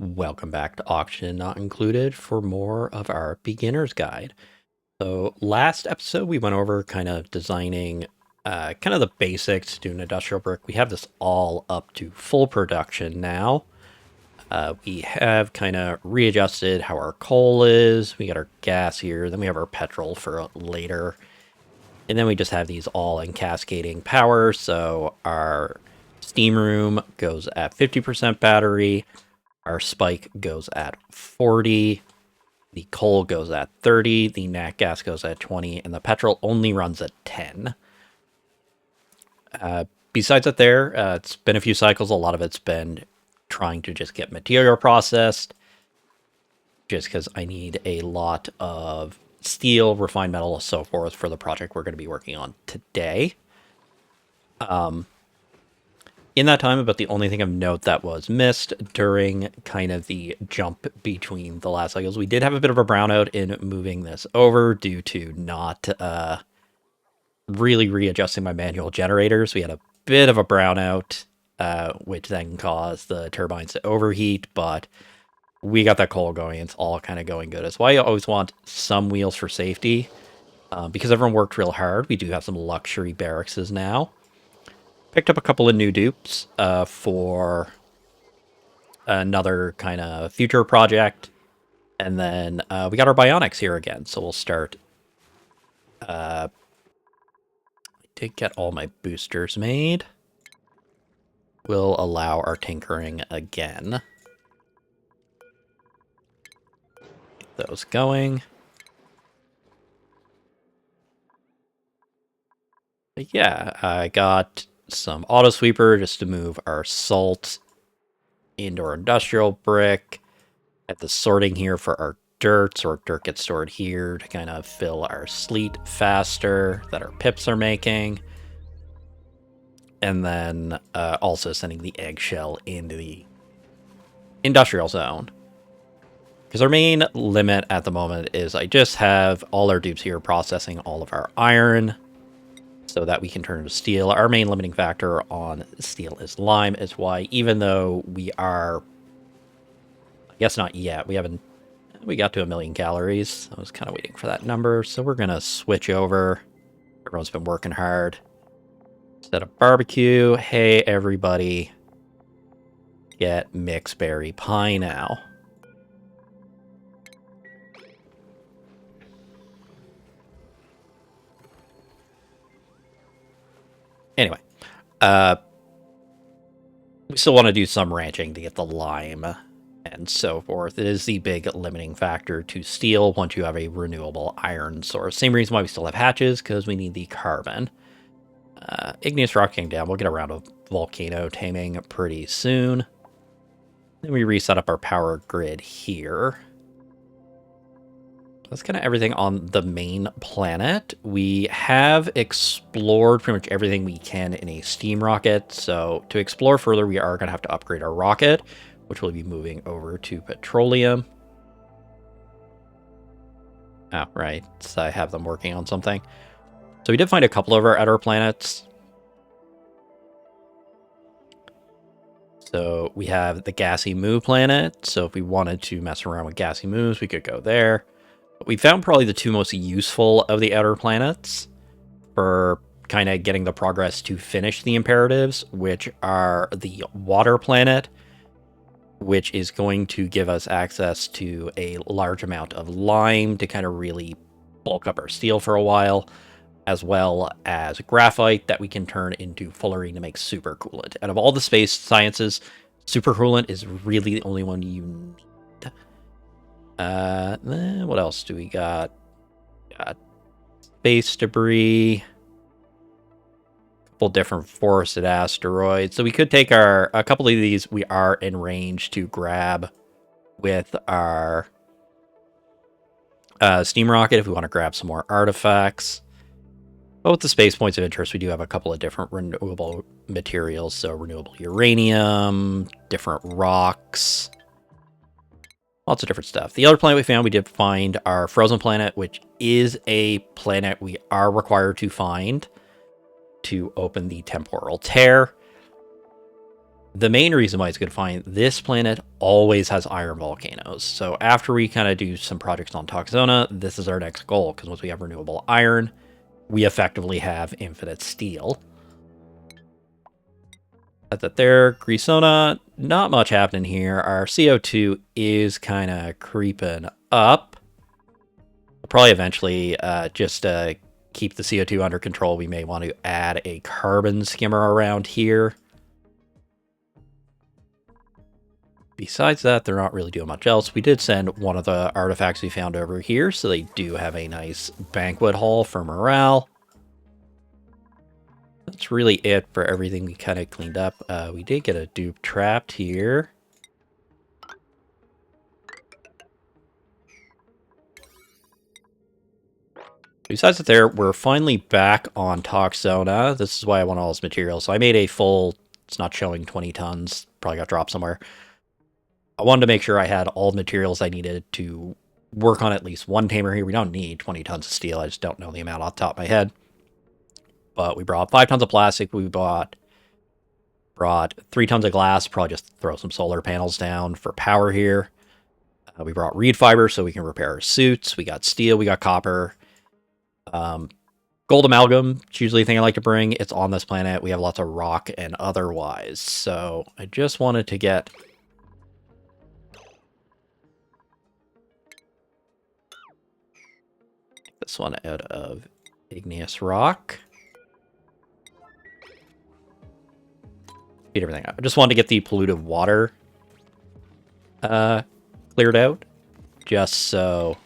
Welcome back to Auction Not Included for more of our beginner's guide. So last episode we went over kind of designing kind of the basics to an industrial brick. We have this all up to full production now. We have kind of readjusted how our coal is. We got our gas here. Then we have our petrol for later. And then we just have these all in cascading power. So our steam room goes at 50% battery. Our spike goes at 40. The coal goes at 30. The nat gas goes at 20. And the petrol only runs at 10. Besides that it's been a few cycles. A lot of it's been trying to just get material processed. Just because I need a lot of steel, refined metal, and so forth for the project we're going to be working on today. In that time, about the only thing of note that was missed during kind of the jump between the last cycles, we did have a bit of a brownout in moving this over due to not really readjusting my manual generators. We had a bit of a brownout, which then caused the turbines to overheat, but we got that coal going. It's all kind of going good. That's why you always want some wheels for safety. Because everyone worked real hard, we do have some luxury barracks now. Picked up a couple of new dupes for another kind of future project. And then we got our bionics here again. So we'll start. I did get all my boosters made. We'll allow our tinkering again. Get those going. But yeah, I got some auto sweeper just to move our salt into our industrial brick. At the sorting here for our dirt, so our dirt gets stored here to kind of fill our sleet faster that our pips are making. And then also sending the eggshell into the industrial zone. Because our main limit at the moment is I just have all our dupes here processing all of our iron so that we can turn into steel. Our main limiting factor on steel is lime. Is why, even though we are, I guess not yet, we got to 1,000,000 calories. I was kind of waiting for that number, so we're gonna switch over. Everyone's been working hard. Set up barbecue. Hey everybody, get mixed berry pie now. Anyway, we still want to do some ranching to get the lime and so forth. It is the big limiting factor to steel once you have a renewable iron source. Same reason why we still have hatches, because we need the carbon. Igneous rock came down. We'll get around to volcano taming pretty soon. Then we reset up our power grid here. That's kind of everything on the main planet. We have explored pretty much everything we can in a steam rocket. So to explore further, we are going to have to upgrade our rocket, which will be moving over to petroleum. Oh, right. So I have them working on something. So we did find a couple of our outer planets. So we have the gassy moo planet. So if we wanted to mess around with gassy moos, we could go there. But we found probably the two most useful of the outer planets for kind of getting the progress to finish the imperatives, which are the water planet, which is going to give us access to a large amount of lime to kind of really bulk up our steel for a while, as well as graphite that we can turn into fullerene to make supercoolant. Out of all the space sciences, supercoolant is really the only one you need. What else do we got? Got space debris, a couple different forested asteroids. So we could take a couple of these we are in range to grab with our steam rocket if we want to grab some more artifacts. But with the space points of interest, we do have a couple of different renewable materials. So renewable uranium, different rocks, lots of different stuff. The other planet we found, we did find our frozen planet, which is a planet we are required to find to open the temporal tear. The main reason why it's good to find this planet always has iron volcanoes. So after we kind of do some projects on Toxona, this is our next goal, because once we have renewable iron, we effectively have infinite steel. That's it there. Grisona, not much happening here. Our CO2 is kind of creeping up. We'll probably eventually just keep the CO2 under control. We may want to add a carbon skimmer around here. Besides that, they're not really doing much else. We did send one of the artifacts we found over here, so they do have a nice banquet hall for morale. That's really it for everything we kind of cleaned up. We did get a dupe trapped here. Besides that there, we're finally back on Toxona. This is why I want all this material. So I made a full, it's not showing 20 tons, probably got dropped somewhere. I wanted to make sure I had all the materials I needed to work on at least one tamer here. We don't need 20 tons of steel. I just don't know the amount off the top of my head. But we brought 5 tons of plastic. We brought 3 tons of glass. Probably just throw some solar panels down for power here. We brought reed fiber so we can repair our suits. We got steel. We got copper. Gold amalgam. It's usually a thing I like to bring. It's on this planet. We have lots of rock and otherwise. So I just wanted to get... this one out of igneous rock. Feed everything up. I just wanted to get the polluted water cleared out, just so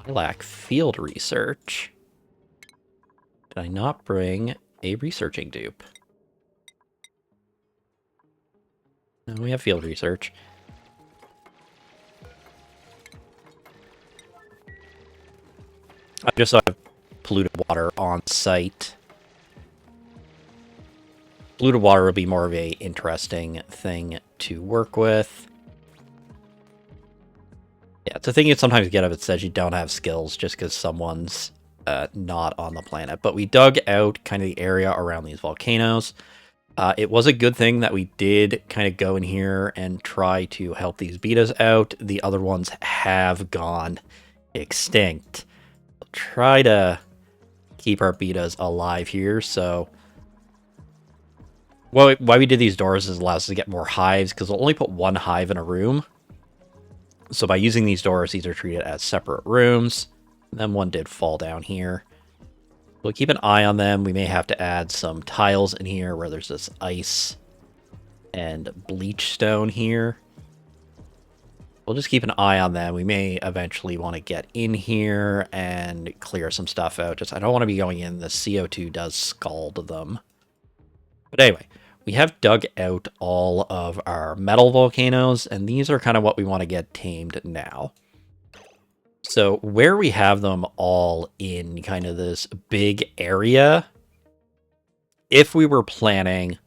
I lack field research. Did I not bring a researching dupe? No, we have field research. I just have polluted water on site. Polluted water will be more of a interesting thing to work with. Yeah, it's a thing you sometimes get if it says you don't have skills just because someone's not on the planet. But we dug out kind of the area around these volcanoes. It was a good thing that we did kind of go in here and try to help these betas out. The other ones have gone extinct. Try to keep our betas alive here. So why we did these doors is allows us to get more hives, because we'll only put one hive in a room. So by using these doors, these are treated as separate rooms. And then one did fall down here. We'll keep an eye on them. We may have to add some tiles in here where there's this ice and bleach stone here. We'll just keep an eye on them. We may eventually want to get in here and clear some stuff out. Just I don't want to be going in. The CO2 does scald them. But anyway, we have dug out all of our metal volcanoes, and these are kind of what we want to get tamed now. So where we have them all in kind of this big area, if we were planning,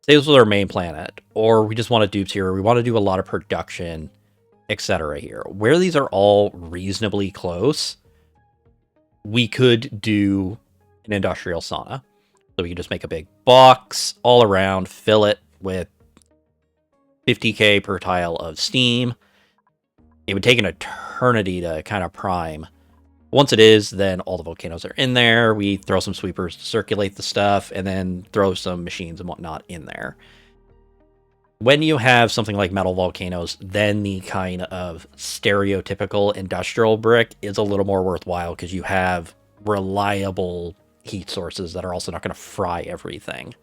say this was our main planet, or we just want to dupes here, or we want to do a lot of production, etc. here, where these are all reasonably close, we could do an industrial sauna. So we could just make a big box all around, fill it with 50k per tile of steam. It would take an eternity to kind of prime. Once it is, then all the volcanoes are in there. We throw some sweepers to circulate the stuff, and then throw some machines and whatnot in there. When you have something like metal volcanoes, then the kind of stereotypical industrial brick is a little more worthwhile, because you have reliable heat sources that are also not going to fry everything.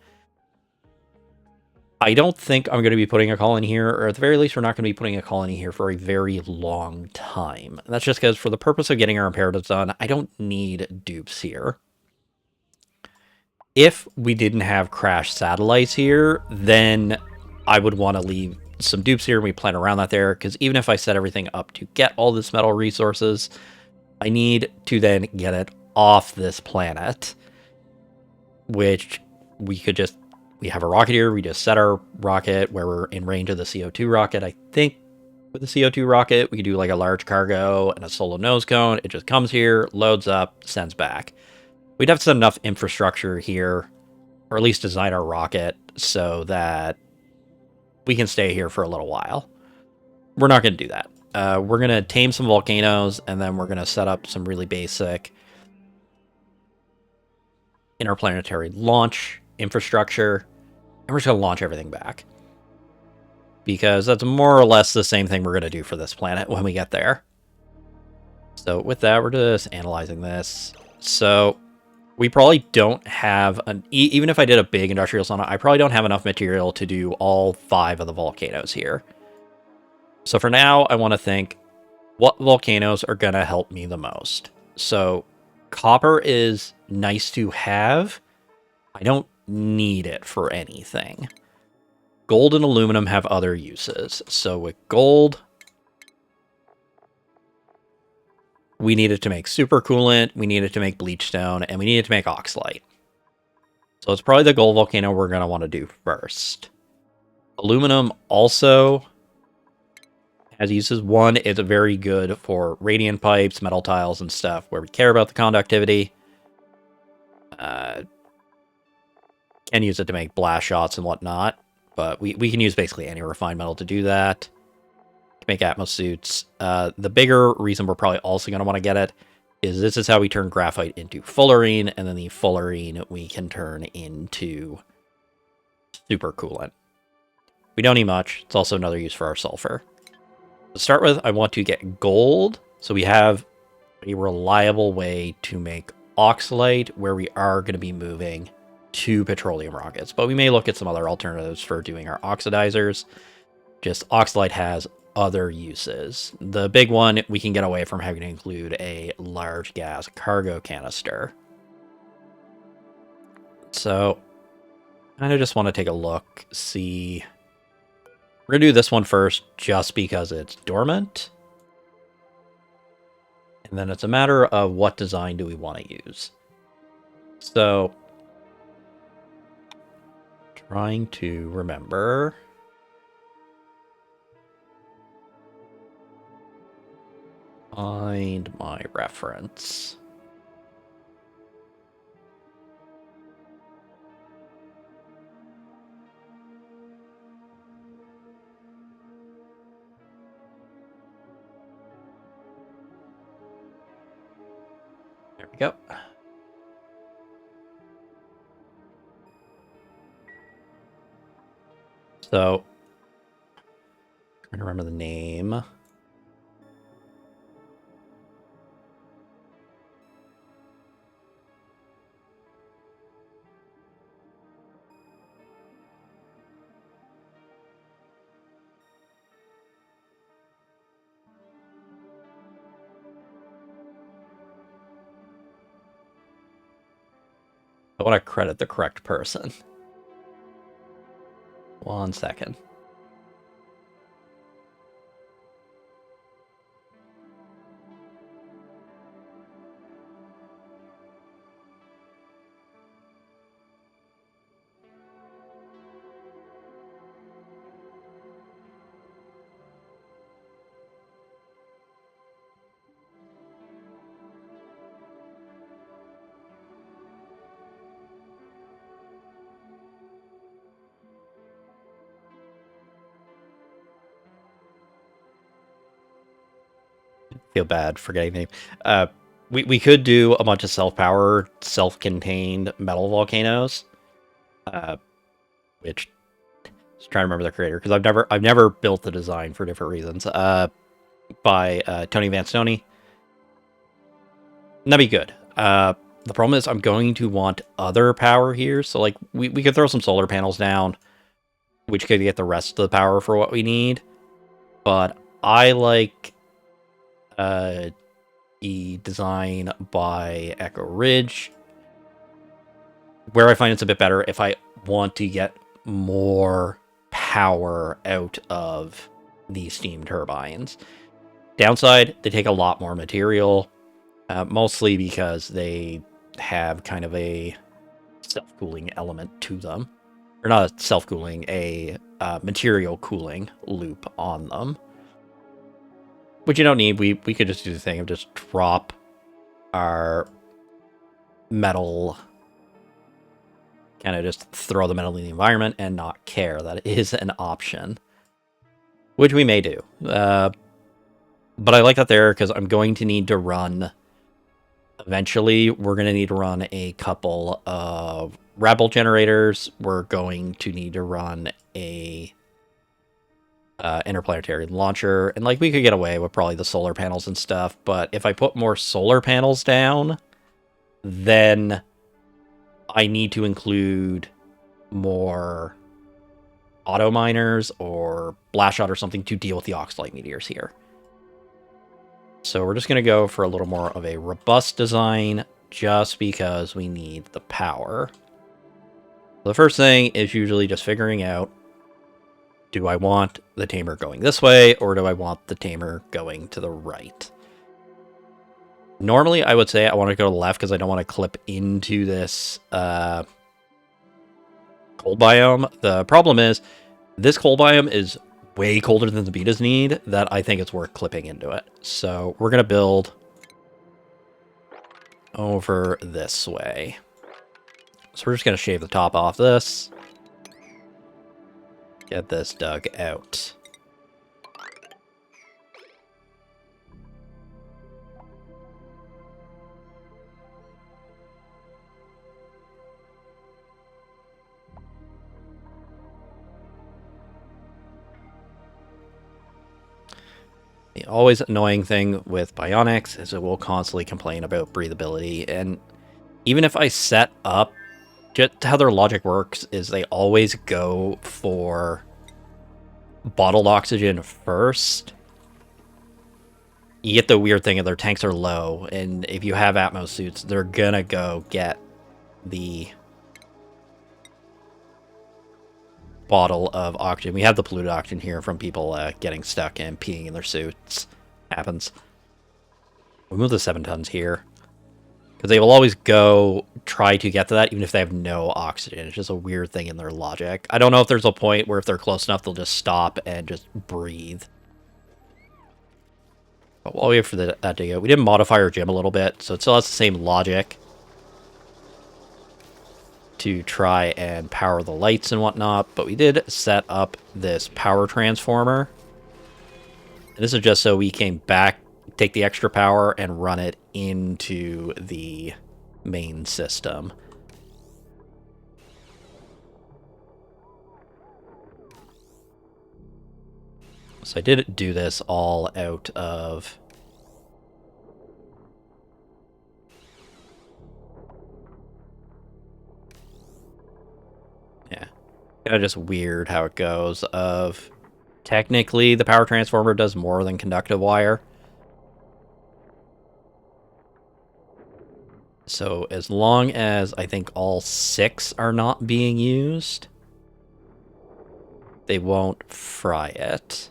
I don't think I'm going to be putting a colony here, or at the very least, we're not going to be putting a colony here for a very long time. And that's just because for the purpose of getting our imperatives done, I don't need dupes here. If we didn't have crashed satellites here, then I would want to leave some dupes here and we plan around that there, because even if I set everything up to get all this metal resources, I need to then get it off this planet, which we could just, we have a rocket here, we just set our rocket where we're in range of the CO2 rocket. I think with the CO2 rocket, we could do like a large cargo and a solo nose cone. It just comes here, loads up, sends back. We'd have to set enough infrastructure here or at least design our rocket so that we can stay here for a little while. We're not going to do that. We're going to tame some volcanoes, and then we're going to set up some really basic interplanetary launch infrastructure, and we're just going to launch everything back. Because that's more or less the same thing we're going to do for this planet when we get there. So with that, we're just analyzing this. So we probably don't have, even if I did a big industrial sauna, I probably don't have enough material to do all 5 of the volcanoes here. So for now, I want to think, what volcanoes are going to help me the most? So copper is nice to have. I don't need it for anything. Gold and aluminum have other uses. So with gold, we need it to make supercoolant, we need it to make bleachstone, and we need it to make oxalite. So it's probably the gold volcano we're going to want to do first. Aluminum also has uses. One, it's very good for radiant pipes, metal tiles, and stuff where we care about the conductivity. Can use it to make blast shots and whatnot, but we can use basically any refined metal to do that. To make atmos suits. The bigger reason we're probably also going to want to get it is this is how we turn graphite into fullerene, and then the fullerene we can turn into supercoolant. We don't need much. It's also another use for our sulfur. To start with, I want to get gold, so we have a reliable way to make oxalite, where we are going to be moving to petroleum rockets. But we may look at some other alternatives for doing our oxidizers. Just oxalite has other uses. The big one, we can get away from having to include a large gas cargo canister. So, I just want to take a look, see. We're going to do this one first, just because it's dormant. And then it's a matter of what design do we want to use. So, trying to remember. Find my reference. There we go. So, trying to remember the name. I want to credit the correct person. 1 second. Feel bad forgetting the name. We could do a bunch of self-powered, self-contained metal volcanoes. Which, just trying to remember the creator, because I've never built the design for different reasons. By Tony Van Stoney. That'd be good. The problem is I'm going to want other power here, so like we could throw some solar panels down, which could get the rest of the power for what we need. But I like the design by Echo Ridge, where I find it's a bit better if I want to get more power out of the steam turbines. Downside, they take a lot more material, mostly because they have kind of a self-cooling element to them. Or not a self-cooling, a material cooling loop on them. Which you don't need. We could just do the thing of just drop our metal kind of just throw them out in the environment and not care. That is an option, which we may do. But I like that there because I'm going to need to run... Eventually, we're going to need to run a couple of rebel generators. We're going to need to run a interplanetary launcher. And, like, we could get away with probably the solar panels and stuff. But if I put more solar panels down, then I need to include more auto miners or blast shot or something to deal with the oxalite meteors here. So we're just going to go for a little more of a robust design just because we need the power. The first thing is usually just figuring out, do I want the Tamer going this way or do I want the Tamer going to the right? Normally, I would say I want to go to the left because I don't want to clip into this cold biome. The problem is, this cold biome is way colder than the betas need, that I think it's worth clipping into it. So we're going to build over this way. So we're just going to shave the top off this. Get this dug out. The always annoying thing with Bionics is it will constantly complain about breathability, and even if I set up just how their logic works is they always go for bottled oxygen first. You get the weird thing of their tanks are low, and if you have Atmos suits, they're gonna go get the bottle of oxygen. We have the polluted oxygen here from people getting stuck and peeing in their suits. Happens. We move the 7 tons here because they will always go try to get to that even if they have no oxygen. It's just a weird thing in their logic. I don't know if there's a point where if they're close enough they'll just stop and just breathe. But while we wait for that to go, we did modify our gym a little bit, so it still has the same logic to try and power the lights and whatnot, but we did set up this power transformer. And this is just so we came back, take the extra power, and run it into the main system. So I did do this all out of... yeah. Kind of just weird how it goes of... technically, the power transformer does more than conductive wire. So as long as I think all 6 are not being used, they won't fry it.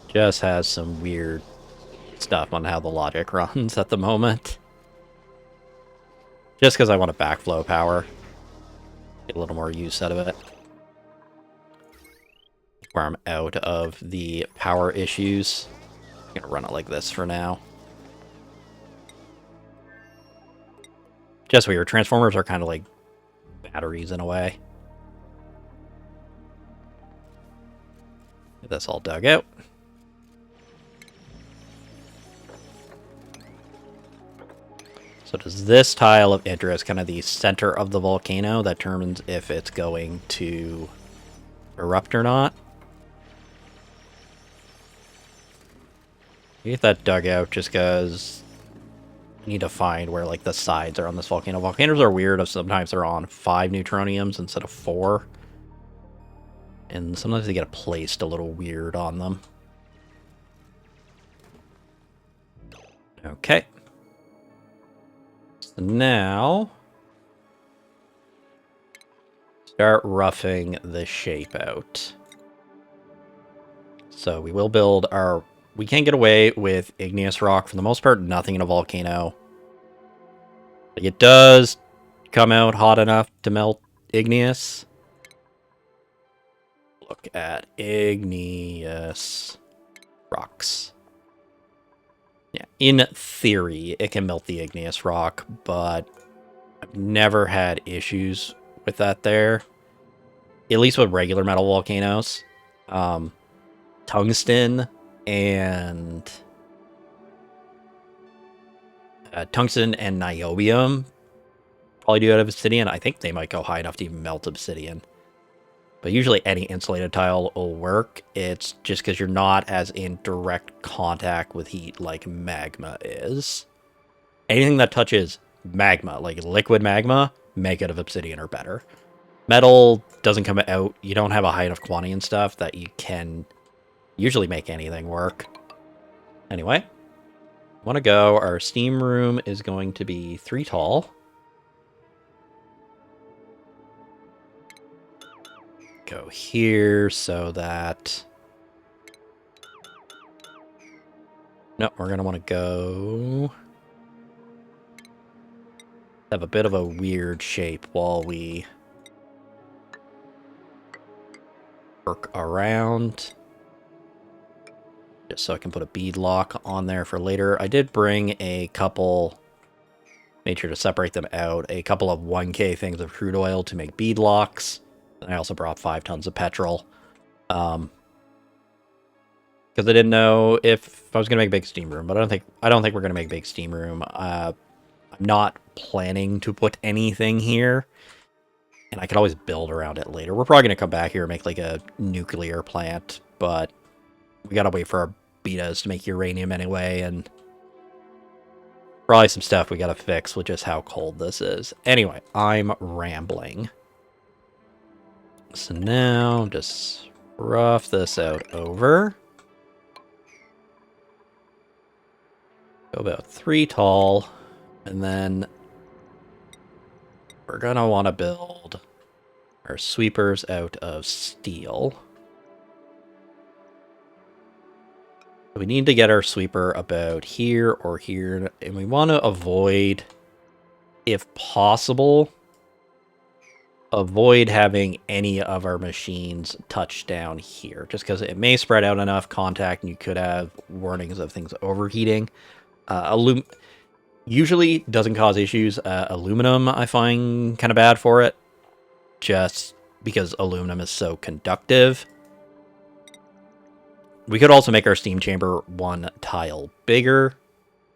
Just has some weird stuff on how the logic runs at the moment. Just because I want a backflow power. Get a little more use out of it. Where I'm out of the power issues. I'm going to run it like this for now. Just weird. Transformers are kind of like batteries in a way. Get this all dug out. So does this tile of interest, kind of the center of the volcano, that determines if it's going to erupt or not? Get that dug out just because I need to find where like the sides are on this volcano. Volcanoes are weird. Sometimes they're on 5 neutroniums instead of 4. And sometimes they get placed a little weird on them. Okay. Now, start roughing the shape out. So we will build our... we can't get away with igneous rock. For the most part, nothing in a volcano. Like, it does come out hot enough to melt igneous. Look at igneous rocks. Yeah, in theory, it can melt the igneous rock, but I've never had issues with that there. At least with regular metal volcanoes. Tungsten and niobium probably do out of obsidian. I think they might go high enough to even melt obsidian. But usually any insulated tile will work. It's just because you're not as in direct contact with heat like magma is. Anything that touches magma, like liquid magma, make it of obsidian or better. Metal doesn't come out. You don't have a high enough quantity and stuff that you can usually make anything work. Anyway, want to go. Our steam room is going to be 3 tall. Go here so that... No, we're going to want to go... have a bit of a weird shape while we work around. Just so I can put a bead lock on there for later. I did bring a couple... made sure to separate them out. A couple of 1K things of crude oil to make bead locks. And I also brought 5 tons of petrol. Because I didn't know if I was gonna make a big steam room, but I don't think we're gonna make a big steam room. I'm not planning to put anything here, and I could always build around it later. We're probably gonna come back here and make like a nuclear plant, but we gotta wait for our betas to make uranium anyway, and probably some stuff we gotta fix with just how cold this is. Anyway, I'm rambling. So now, just rough this out over. Go about 3 tall, and then we're gonna want to build our sweepers out of steel. We need to get our sweeper about here or here, and we want to avoid, if possible, avoid having any of our machines touch down here, just because it may spread out enough contact and you could have warnings of things overheating. Usually doesn't cause issues. Aluminum I find kind of bad for it, just because aluminum is so conductive. We could also make our steam chamber 1 tile bigger,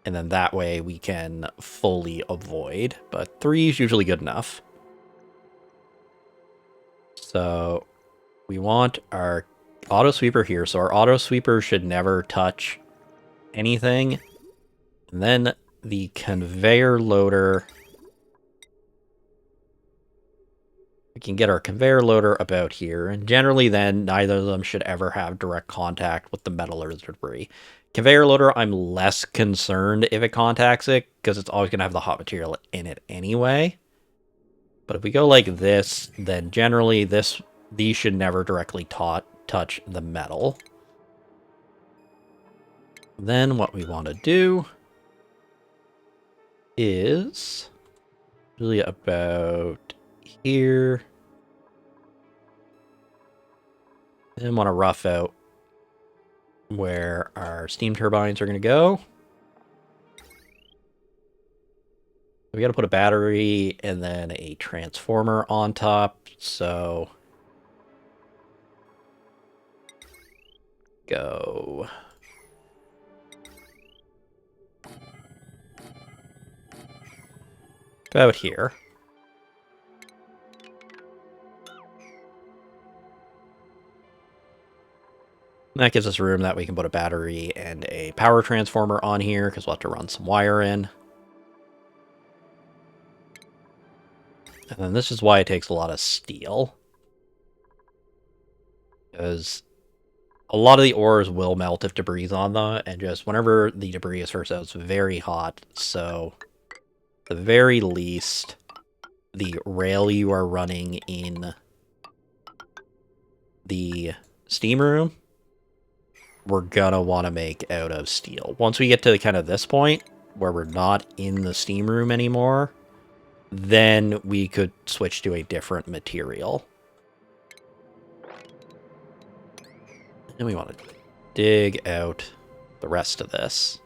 and then that way we can fully avoid, but 3 is usually good enough. So we want our auto sweeper here. So our auto sweeper should never touch anything. And then the conveyor loader. We can get our conveyor loader about here. And generally then neither of them should ever have direct contact with the metal or the debris. Conveyor loader, I'm less concerned if it contacts it, because it's always going to have the hot material in it anyway. But if we go like this, then generally these should never directly touch the metal. Then what we want to do is really about here. And want to rough out where our steam turbines are going to go. We got to put a battery and then a transformer on top, so go about here. And that gives us room that we can put a battery and a power transformer on here, because we'll have to run some wire in. And then this is why it takes a lot of steel. Because a lot of the ores will melt if debris is on them, and just whenever the debris is first out, it's very hot. So, at the very least, the rail you are running in the steam room, we're gonna want to make out of steel. Once we get to kind of this point, where we're not in the steam room anymore, then we could switch to a different material. And we want to dig out the rest of this.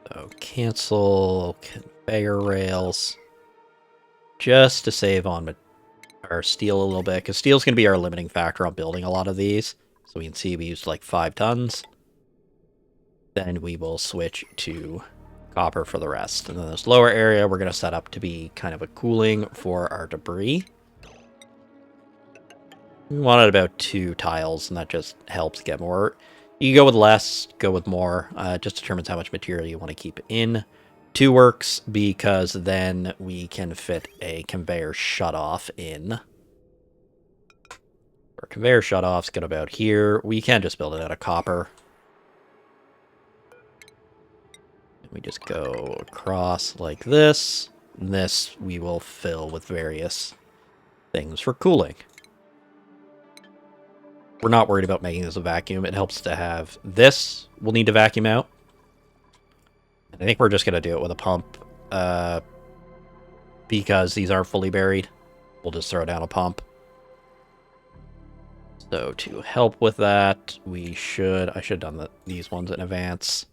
So cancel conveyor rails just to save on our steel a little bit, because steel's going to be our limiting factor on building a lot of these. So we can see we used like 5 tons. Then we will switch to copper for the rest. And then this lower area we're going to set up to be kind of a cooling for our debris. We wanted about 2 tiles, and that just helps get more. You go with less, go with more. It just determines how much material you want to keep in. 2 works, because then we can fit a conveyor shutoff in. Our conveyor shutoff's got about here. We can just build it out of copper. We just go across like this. And this we will fill with various things for cooling. We're not worried about making this a vacuum. It helps to have this. We'll need to vacuum out. I think we're just going to do it with a pump. Because these aren't fully buried. We'll just throw down a pump. So to help with that, I should have done these ones in advance.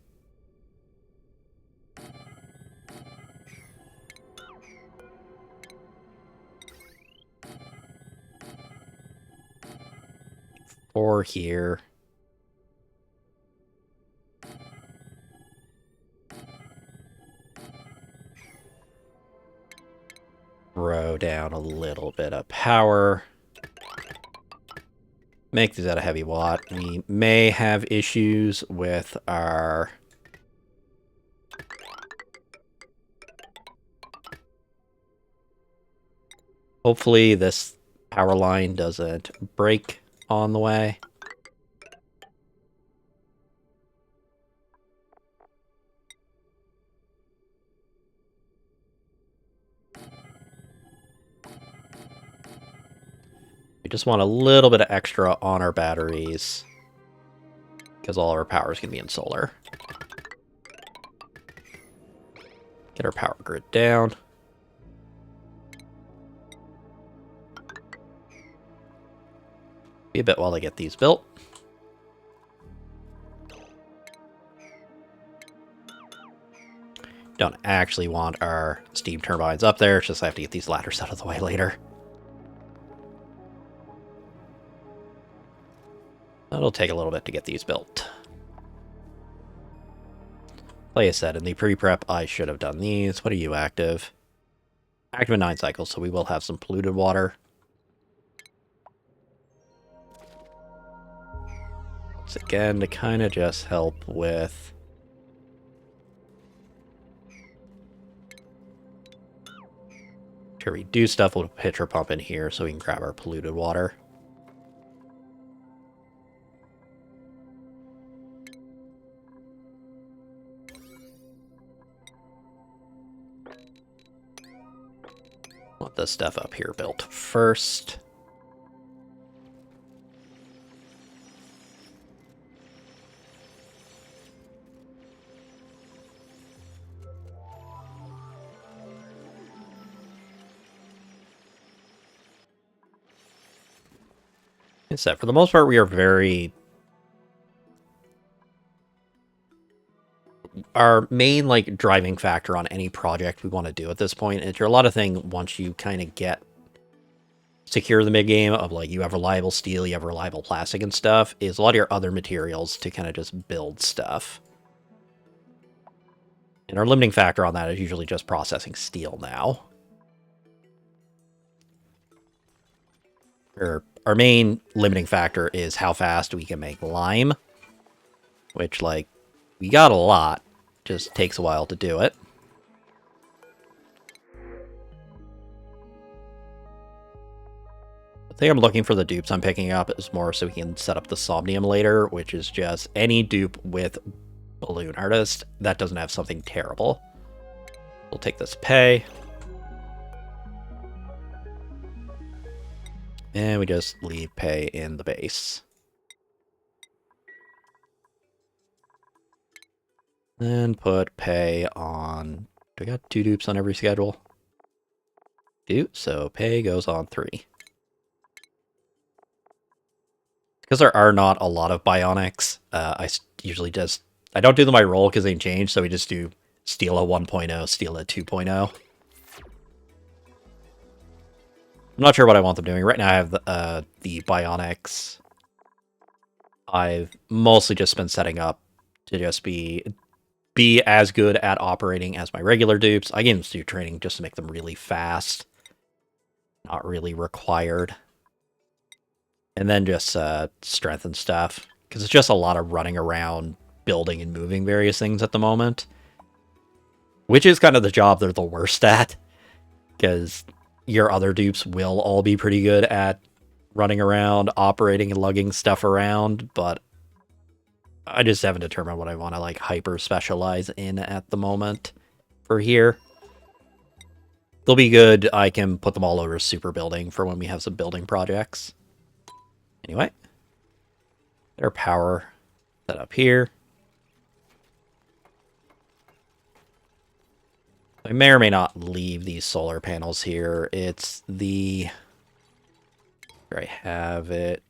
Or here. Throw down a little bit of power. Make these out of heavy watt. We may have issues with our... Hopefully this power line doesn't break on the way. We just want a little bit of extra on our batteries, because all our power is going to be in solar. Get our power grid down. Be a bit while I get these built. Don't actually want our steam turbines up there, it's just I have to get these ladders out of the way later. That'll take a little bit to get these built. Like I said, in the pre-prep, I should have done these. What are you active? Active in 9 cycles, so we will have some polluted water. Once again, to kind of just help with... Sure, we do stuff with a pitcher pump in here so we can grab our polluted water. Want this stuff up here built first. So for the most part, we are very... Our main, like, driving factor on any project we want to do at this point is a lot of things once you kind of get secure the mid-game of, like, you have reliable steel, you have reliable plastic and stuff, is a lot of your other materials to kind of just build stuff. And our limiting factor on that is usually just processing steel now. Our main limiting factor is how fast we can make lime, which, like, we got a lot, just takes a while to do it. The thing I'm looking for the dupes I'm picking up is more so we can set up the Somnium later, which is just any dupe with Balloon Artist that doesn't have something terrible. We'll take this pay. And we just leave pay in the base. Then put pay on Do I got 2 dupes on every schedule? Do, so pay goes on 3. Because there are not a lot of bionics, I usually just... I don't do them by roll because they change, so we just do steal a 1.0, steal a 2.0. I'm not sure what I want them doing. Right now I have the bionics. I've mostly just been setting up to just be as good at operating as my regular dupes. I can do training just to make them really fast. Not really required. And then just strength and stuff. Because it's just a lot of running around, building and moving various things at the moment. Which is kind of the job they're the worst at. Because your other dupes will all be pretty good at running around, operating and lugging stuff around, but I just haven't determined what I want to like hyper specialize in at the moment for here. They'll be good. I can put them all over super building for when we have some building projects. Anyway, their power set up here. I may or may not leave these solar panels here. It's the... Here I have it.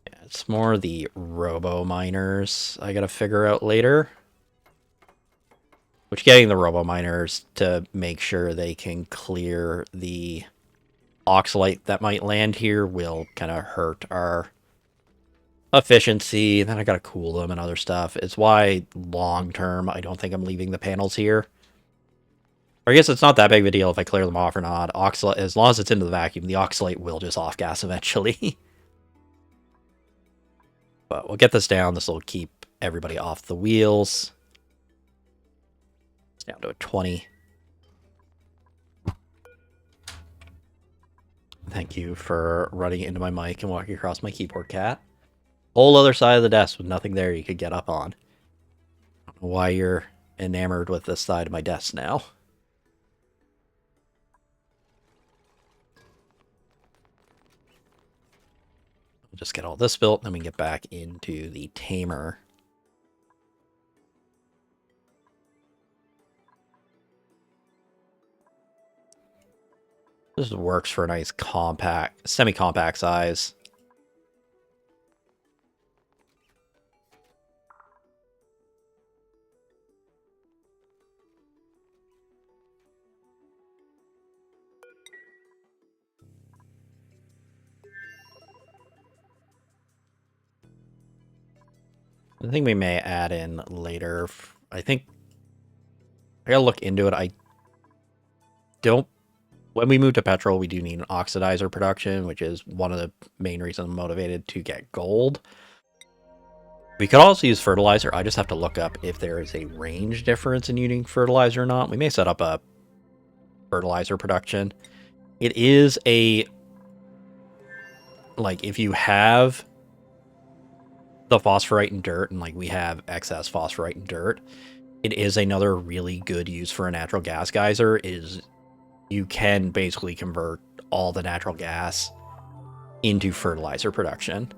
Yeah, it's more the robo miners I gotta figure out later. Which getting the robo miners to make sure they can clear the oxalate that might land here will kind of hurt our efficiency. Then I gotta cool them and other stuff. It's why long term I don't think I'm leaving the panels here. Or I guess it's not that big of a deal if I clear them off or not. Oxalate, as long as it's into the vacuum, the oxalate will just off gas eventually. But we'll get this down. This will keep everybody off the wheels. It's down to a 20. Thank you for running into my mic and walking across my keyboard, cat. Whole other side of the desk with nothing there you could get up on. I don't know why you're enamored with this side of my desk now. We'll just get all this built, and then we can get back into the Tamer. This works for a nice compact, semi-compact size. I think we may add in later. I think I gotta look into it. I don't... When we move to petrol, we do need an oxidizer production, which is one of the main reasons I'm motivated to get gold. We could also use fertilizer. I just have to look up if there is a range difference in using fertilizer or not. We may set up a fertilizer production. It is a... Like, if you have the phosphorite and dirt, and like we have excess phosphorite and dirt, it is another really good use for a natural gas geyser, is you can basically convert all the natural gas into fertilizer production.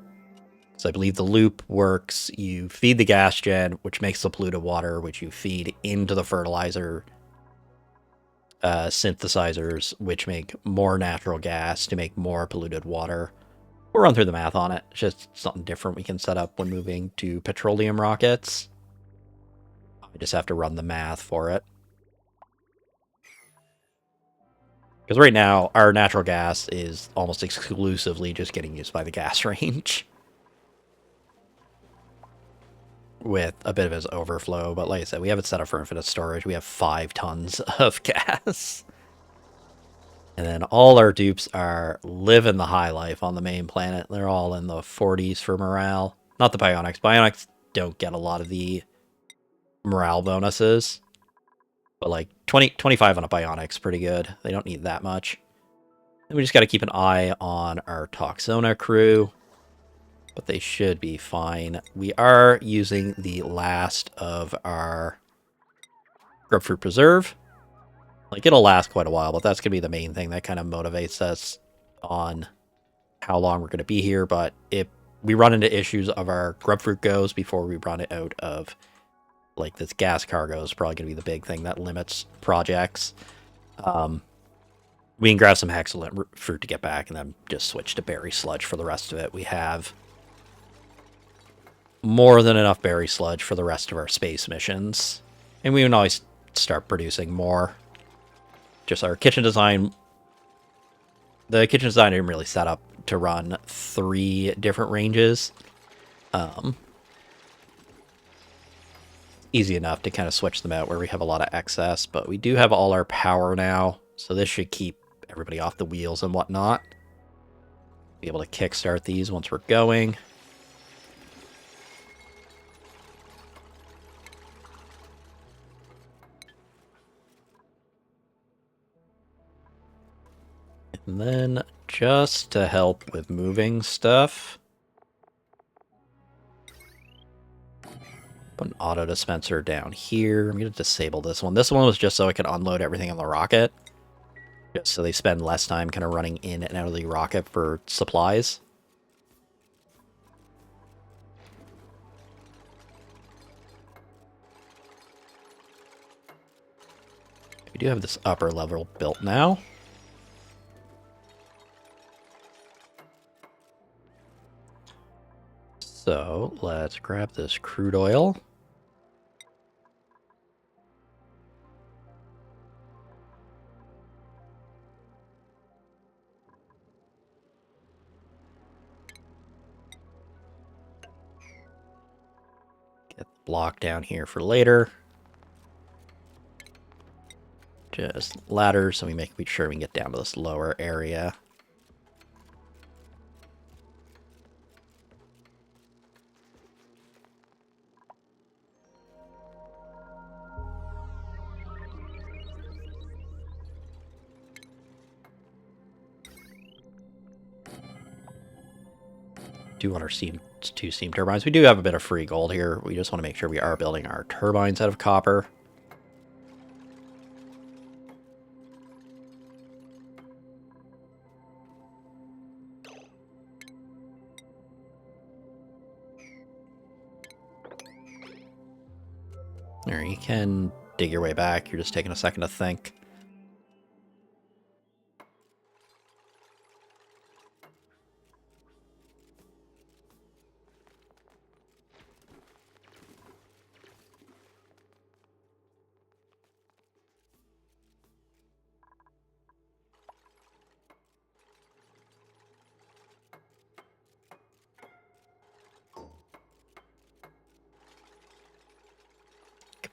So I believe the loop works. You feed the gas gen, which makes the polluted water, which you feed into the fertilizer synthesizers, which make more natural gas to make more polluted water. We'll run through the math on it. It's just something different we can set up when moving to petroleum rockets. I just have to run the math for it. Because right now, our natural gas is almost exclusively just getting used by the gas range. With a bit of its overflow. But like I said, we have it set up for infinite storage. We have 5 tons of gas. And then all our dupes are living the high life on the main planet. They're all in the 40s for morale. Not the bionics. Bionics don't get a lot of the morale bonuses. But like 25 on a bionic's pretty good. They don't need that much. And we just got to keep an eye on our Toxona crew. But they should be fine. We are using the last of our grapefruit preserve. Like, it'll last quite a while, but that's going to be the main thing that kind of motivates us on how long we're going to be here. But we run into issues of our grubfruit goes before we run it out of, like, this gas cargo is probably going to be the big thing that limits projects. We can grab some hexalent fruit to get back and then just switch to berry sludge for the rest of it. We have more than enough berry sludge for the rest of our space missions. And we can always start producing more. Just our kitchen design. The kitchen design didn't really set up to run 3 different ranges. Easy enough to kind of switch them out where we have a lot of excess, but we do have all our power now, so this should keep everybody off the wheels and whatnot. Be able to kickstart these once we're going. And then, just to help with moving stuff, put an auto dispenser down here. I'm going to disable this one. This one was just so I can unload everything on the rocket. Just so they spend less time kind of running in and out of the rocket for supplies. We do have this upper level built now. So let's grab this crude oil. Get the block down here for later. Just ladders, so we make sure we can get down to this lower area. Do want our two steam turbines. We do have a bit of free gold here. We just want to make sure we are building our turbines out of copper. There, you can dig your way back. You're just taking a second to think.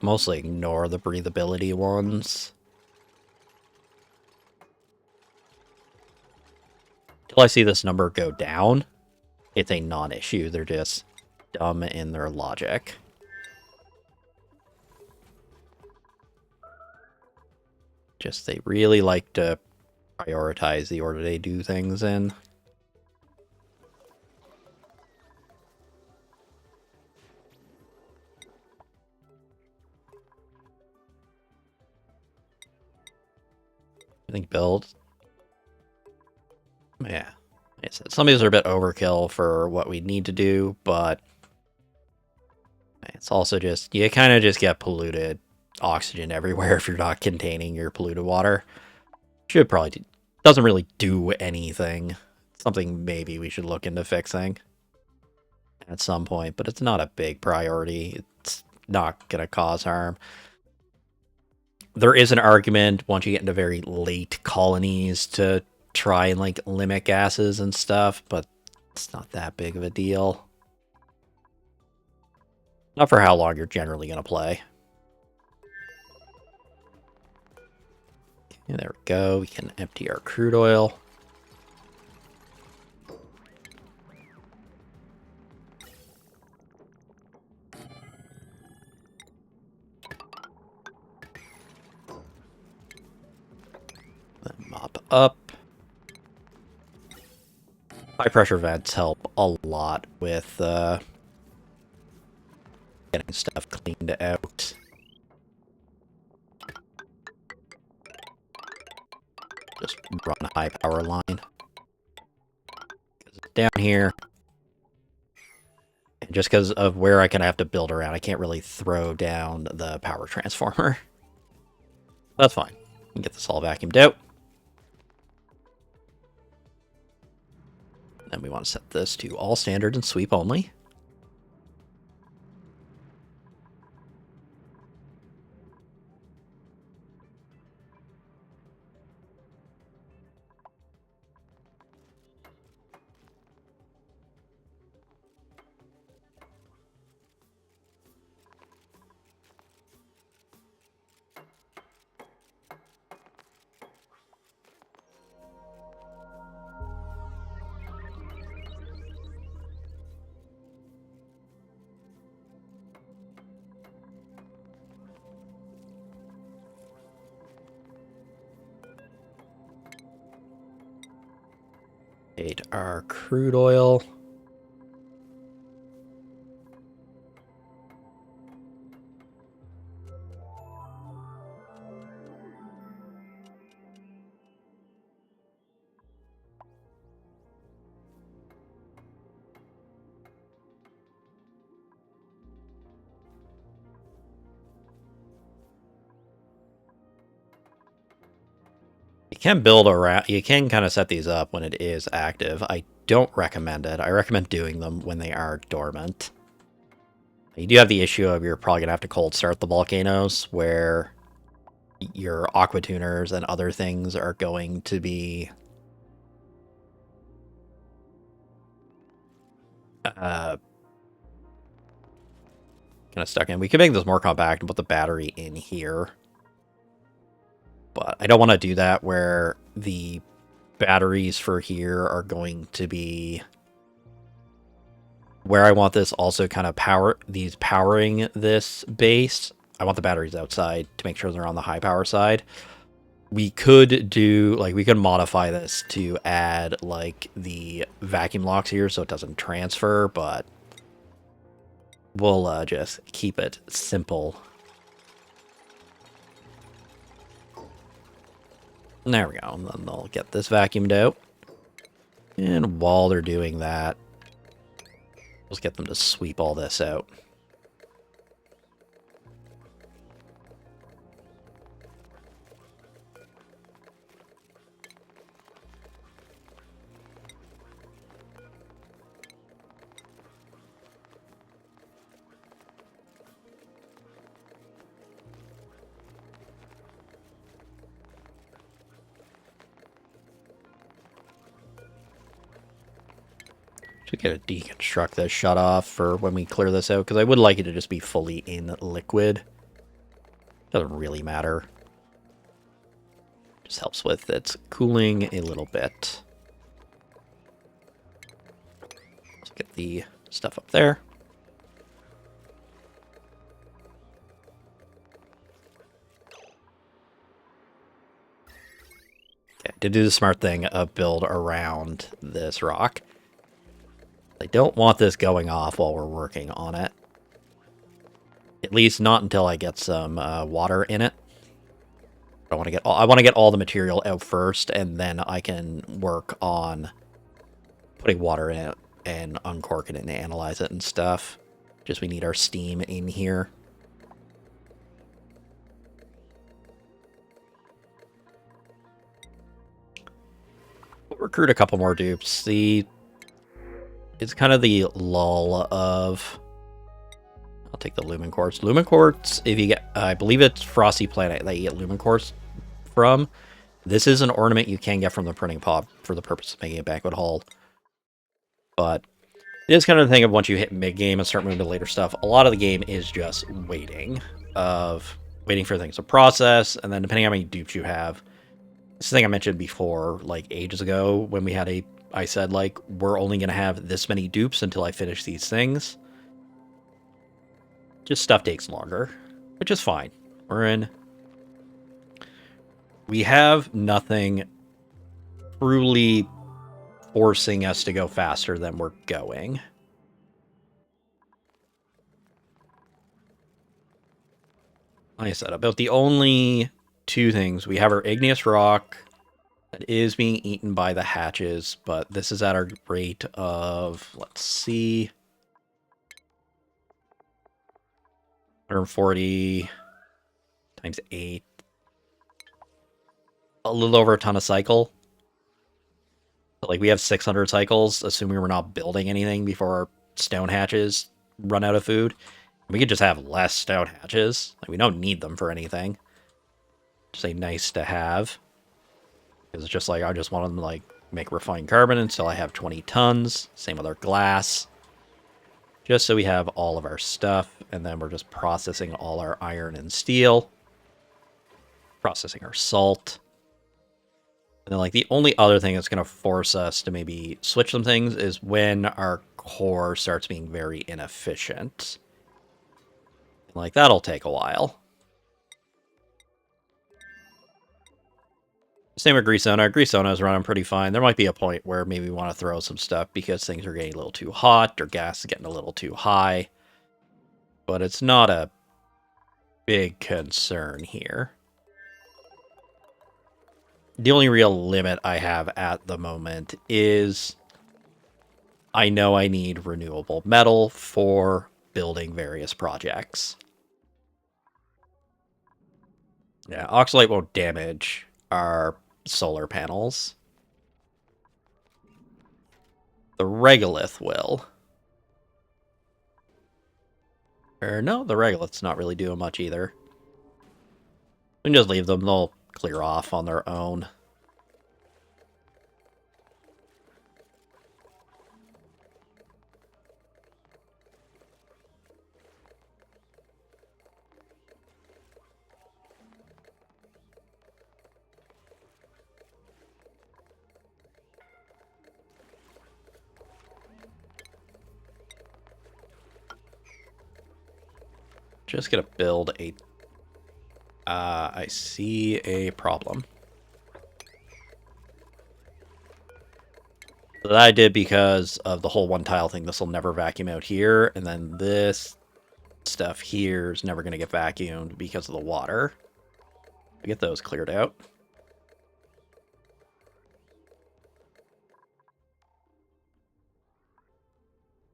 Mostly ignore the breathability ones. Till I see this number go down, it's a non-issue. They're just dumb in their logic. Just they really like to prioritize the order they do things in. I think build. Yeah. Some of these are a bit overkill for what we need to do, but it's also just, you kind of just get polluted oxygen everywhere if you're not containing your polluted water. Should probably do, doesn't really do anything. Something maybe we should look into fixing at some point, but it's not a big priority. It's not going to cause harm. There is an argument once you get into very late colonies to try and like limit gases and stuff, but it's not that big of a deal. Not for how long you're generally going to play. Okay, there we go. We can empty our crude oil. Then mop up. High pressure vents help a lot with getting stuff cleaned out. Just run a high power line. Down here. And just because of where I kind of have to build around, I can't really throw down the power transformer. That's fine. We can get this all vacuumed out. Then we want to set this to all standard and sweep only. Our crude oil. You can build around, you can kind of set these up when it is active. I don't recommend it. I recommend doing them when they are dormant. You do have the issue of you're probably going to have to cold start the volcanoes, where your aqua tuners and other things are going to be kind of stuck in. We can make this more compact and put the battery in here. But I don't want to do that where the batteries for here are going to be where I want this also kind of powering this base. I want the batteries outside to make sure they're on the high power side. We could do, like, we could modify this to add, like, the vacuum locks here so it doesn't transfer, but we'll just keep it simple. There we go. And then they'll get this vacuumed out. And while they're doing that, let's get them to sweep all this out. Should get to deconstruct this shut off for when we clear this out, because I would like it to just be fully in liquid. Doesn't really matter. Just helps with its cooling a little bit. Let's get the stuff up there. Okay, to do the smart thing of build around this rock. I don't want this going off while we're working on it. At least not until I get some water in it. I want to get all the material out first, and then I can work on putting water in it and uncork it and analyze it and stuff. Just we need our steam in here. We'll recruit a couple more dupes. It's kind of the lull of... I'll take the lumen quartz. Lumen quartz, if you get... I believe it's Frosty Planet that you get lumen quartz from. This is an ornament you can get from the printing pod for the purpose of making a banquet hall. But it is kind of the thing of once you hit mid-game and start moving to later stuff, a lot of the game is just waiting for things to process, and then depending on how many dupes you have. This thing I mentioned before, like ages ago, when we had I said, like, we're only going to have this many dupes until I finish these things. Just stuff takes longer, which is fine. We have nothing truly forcing us to go faster than we're going. Like I said, about the only two things, we have our igneous rock that is being eaten by the hatches, but this is at our rate of, let's see, 140 times 8. A little over a ton of cycle. But, like, we have 600 cycles, assuming we're not building anything before our stone hatches run out of food. We could just have less stone hatches. Like, we don't need them for anything. Just a nice to have. Because it's just like, I just want them to, like, make refined carbon until I have 20 tons. Same with our glass. Just so we have all of our stuff. And then we're just processing all our iron and steel. Processing our salt. And then, like, the only other thing that's going to force us to maybe switch some things is when our core starts being very inefficient. Like, that'll take a while. Same with Greasona. Greasona is running pretty fine. There might be a point where maybe we want to throw some stuff because things are getting a little too hot or gas is getting a little too high. But it's not a big concern here. The only real limit I have at the moment is I know I need renewable metal for building various projects. Yeah, oxalate won't damage our solar panels. The regolith will. Or no, the regolith's not really doing much either. We can just leave them. They'll clear off on their own. Just gonna build a... I see a problem. That I did because of the whole one tile thing. This will never vacuum out here, and then this stuff here is never gonna get vacuumed because of the water. I get those cleared out.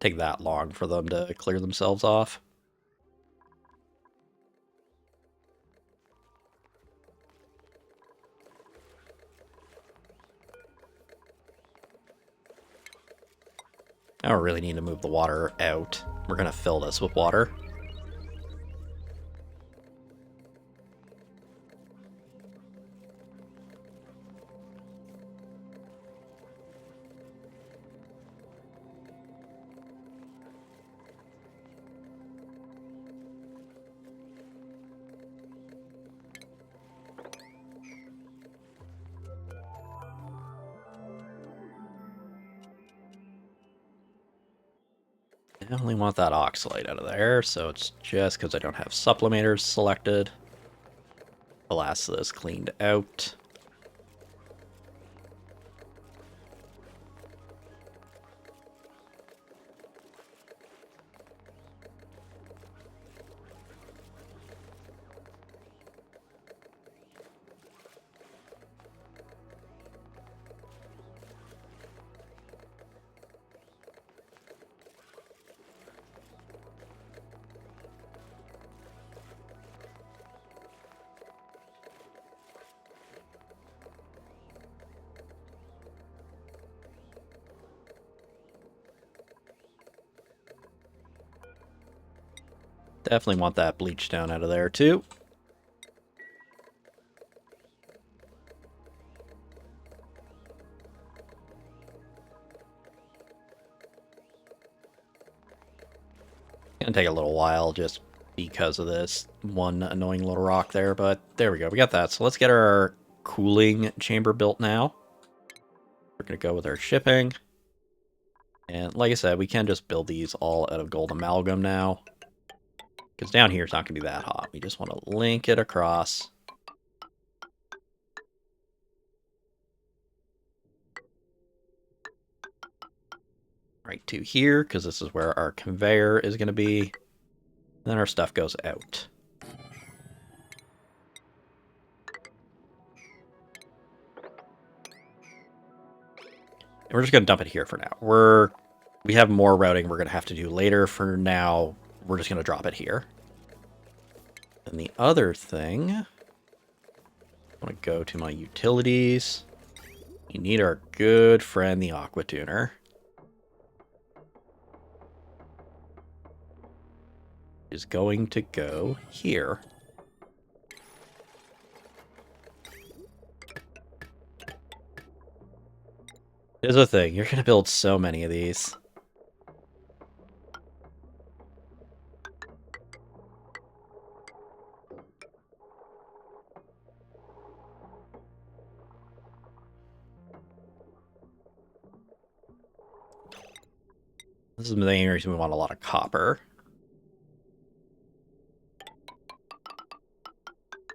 Take that long for them to clear themselves off. I don't really need to move the water out. We're going to fill this with water. I only want that oxalate out of there, so it's just because I don't have sublimators selected. Alas, this cleaned out. Definitely want that bleach down out of there, too. Gonna take a little while just because of this one annoying little rock there, but there we go. We got that. So let's get our cooling chamber built now. We're gonna go with our shipping. And like I said, we can just build these all out of gold amalgam now. Because down here it's not going to be that hot. We just want to link it across. Right to here, because this is where our conveyor is going to be. Then our stuff goes out. And we're just going to dump it here for now. We have more routing we're going to have to do later. For now, we're just going to drop it here. And the other thing, I want to go to my utilities. We need our good friend, the Aqua Tuner. Is going to go here. Here's the thing, you're going to build so many of these. This is the main reason we want a lot of copper.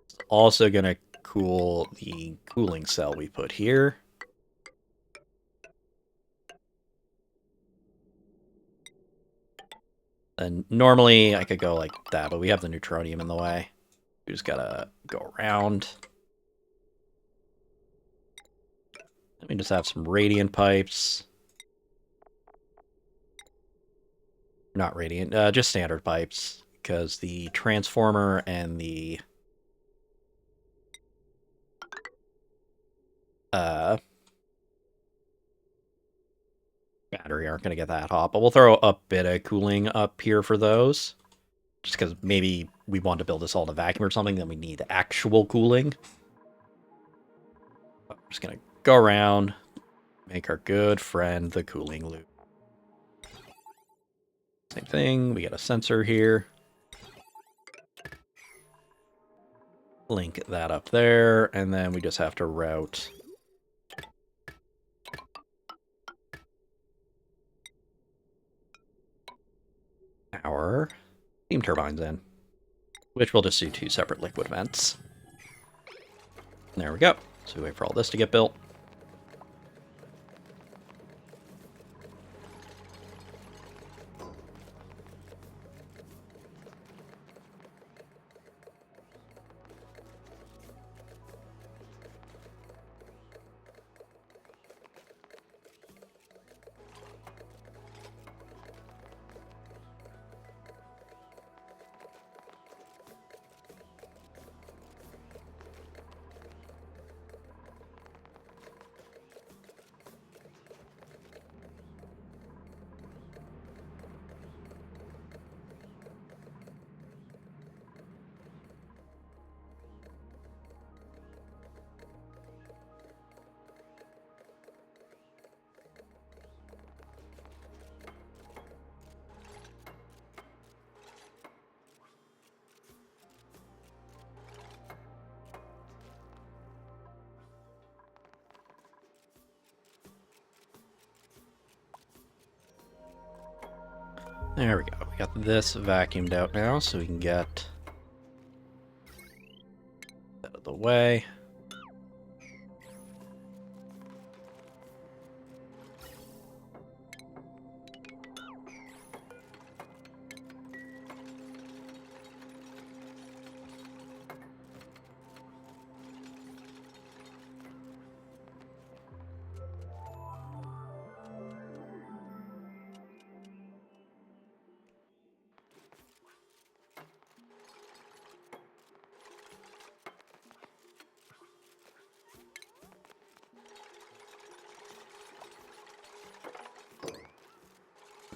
It's also going to cool the cooling cell we put here. And normally I could go like that, but we have the neutronium in the way. We just gotta go around. Let me just have some radiant pipes. Not radiant, just standard pipes, because the transformer and the battery aren't going to get that hot, but we'll throw a bit of cooling up here for those. Just because maybe we want to build this all in a vacuum or something, then we need actual cooling. But we're just going to go around, make our good friend the cooling loop. Same thing, we got a sensor here. Link that up there, and then we just have to route our steam turbines in, which we'll just do 2 separate liquid vents. There we go. So we wait for all this to get built. There we go. We got this vacuumed out now, so we can get that out of the way.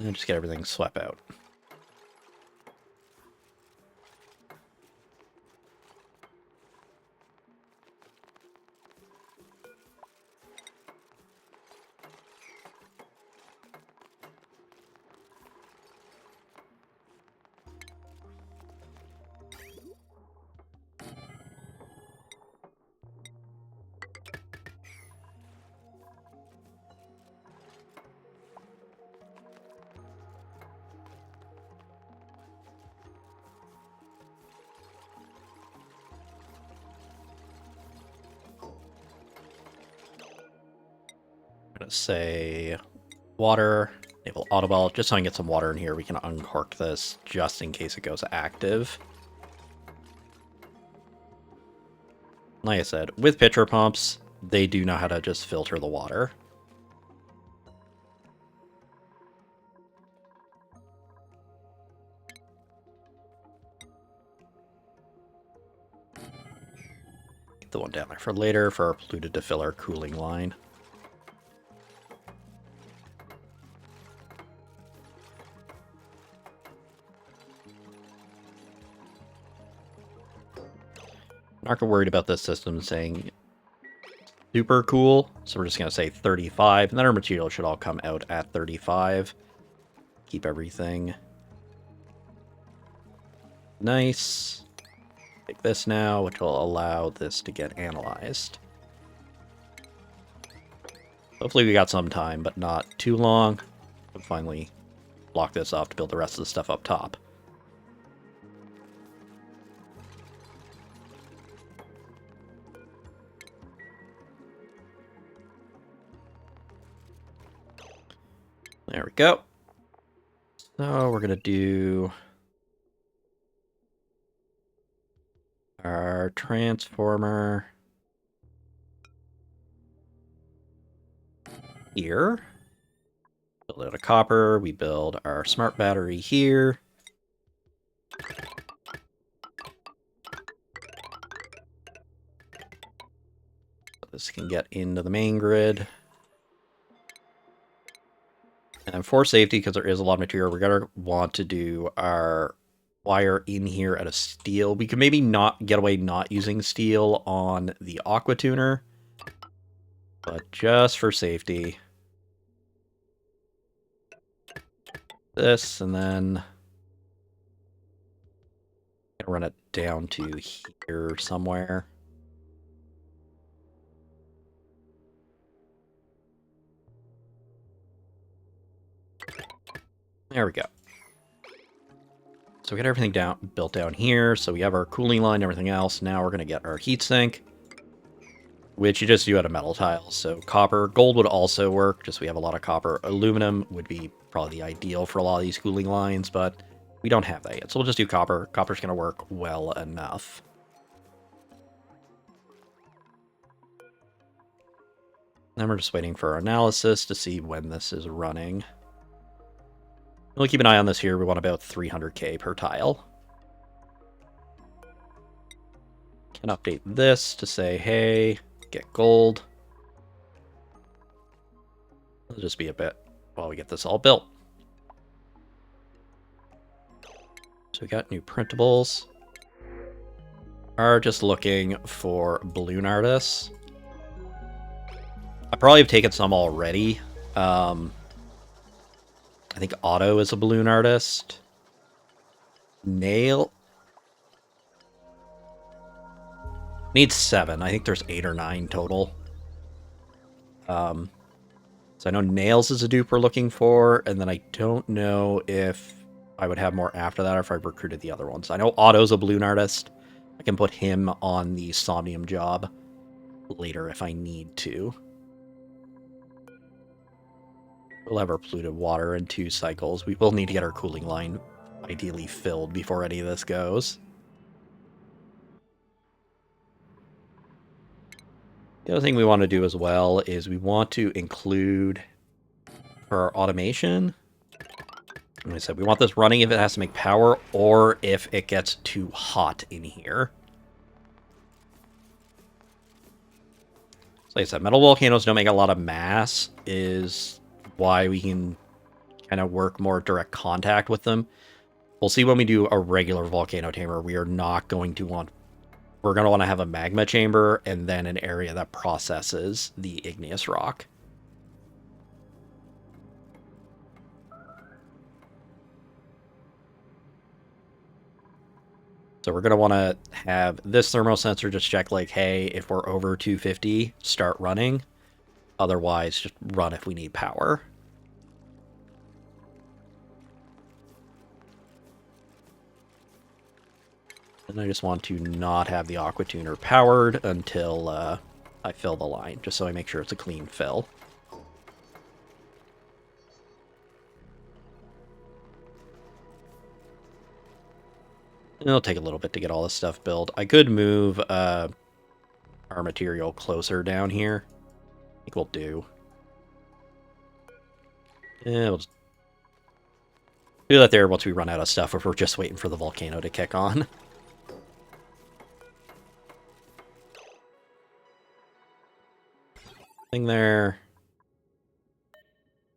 And just get everything swept out. I'm gonna say water, enable autoball, just so I can get some water in here. We can uncork this just in case it goes active. Like I said, with pitcher pumps, they do know how to just filter the water. the one down there for later for our polluted to fill our cooling line. Not worried about this system saying super cool, so we're just going to say 35, and then our material should all come out at 35. Keep everything nice. Take this now, which will allow this to get analyzed. Hopefully we got some time, but not too long. We'll finally block this off to build the rest of the stuff up top. There we go. So we're going to do our transformer here. Build out a copper. We build our smart battery here. So this can get into the main grid. And for safety, because there is a lot of material, we're going to want to do our wire in here out of steel. We could maybe not get away not using steel on the aqua tuner, but just for safety. This, and then run it down to here somewhere. There we go. So we got everything built down here. So we have our cooling line, everything else. Now we're going to get our heatsink, which you just do out of metal tiles. So copper, gold would also work, just we have a lot of copper. Aluminum would be probably the ideal for a lot of these cooling lines, but we don't have that yet. So we'll just do copper. Copper's going to work well enough. Then we're just waiting for our analysis to see when this is running. We'll keep an eye on this here. We want about 300k per tile. Can update this to say, hey, get gold. It'll just be a bit while we get this all built. So we got new printables. Are just looking for balloon artists. I probably have taken some already. I think Otto is a balloon artist. Nail needs 7. I think there's 8 or 9 total. So I know Nails is a dupe we're looking for, and then I don't know if I would have more after that or if I recruited the other ones. I know Otto's a balloon artist. I can put him on the Somnium job later if I need to. We'll have our polluted water in 2 cycles. We will need to get our cooling line ideally filled before any of this goes. The other thing we want to do as well is we want to include for our automation. Like I said, we want this running if it has to make power or if it gets too hot in here. So like I said, metal volcanoes don't make a lot of mass is why we can kind of work more direct contact with them. We'll see when we do a regular volcano tamer. We are not going to want... We're going to want to have a magma chamber and then an area that processes the igneous rock. So we're going to want to have this thermal sensor just check like, hey, if we're over 250, start running. Otherwise, just run if we need power. And I just want to not have the aqua tuner powered until I fill the line, just so I make sure it's a clean fill. It'll take a little bit to get all this stuff built. I could move our material closer down here. I think we'll do. Yeah, we'll just do that there once we run out of stuff, if we're just waiting for the volcano to kick on. Thing there.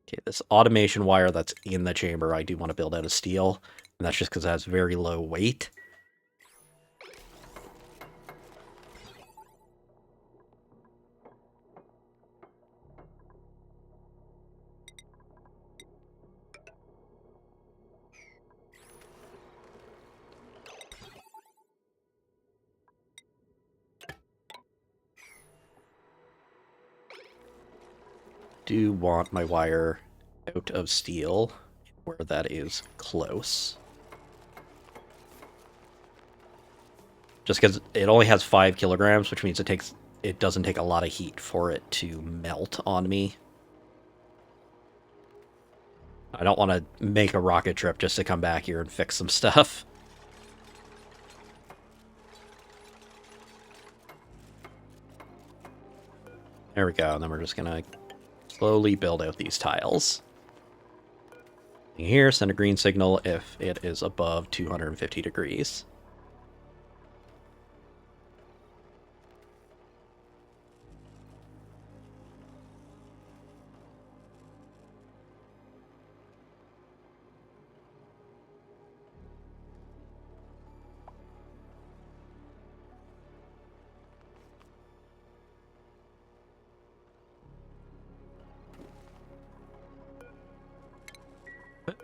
Okay, this automation wire that's in the chamber, I do want to build out of steel. And that's just because it has very low weight. Do want my wire out of steel where that is close. Just because it only has 5 kilograms, which means it doesn't take a lot of heat for it to melt on me. I don't want to make a rocket trip just to come back here and fix some stuff. There we go, and then we're just gonna slowly build out these tiles. Here, send a green signal if it is above 250 degrees.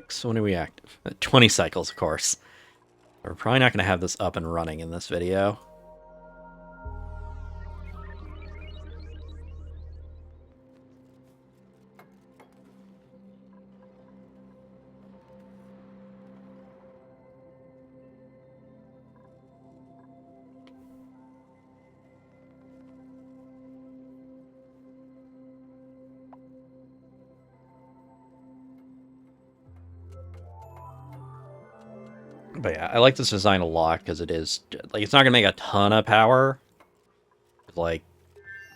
So when are we active? 20 cycles, of course. We're probably not going to have this up and running in this video. But yeah, I like this design a lot because it is, like, it's not going to make a ton of power. Like,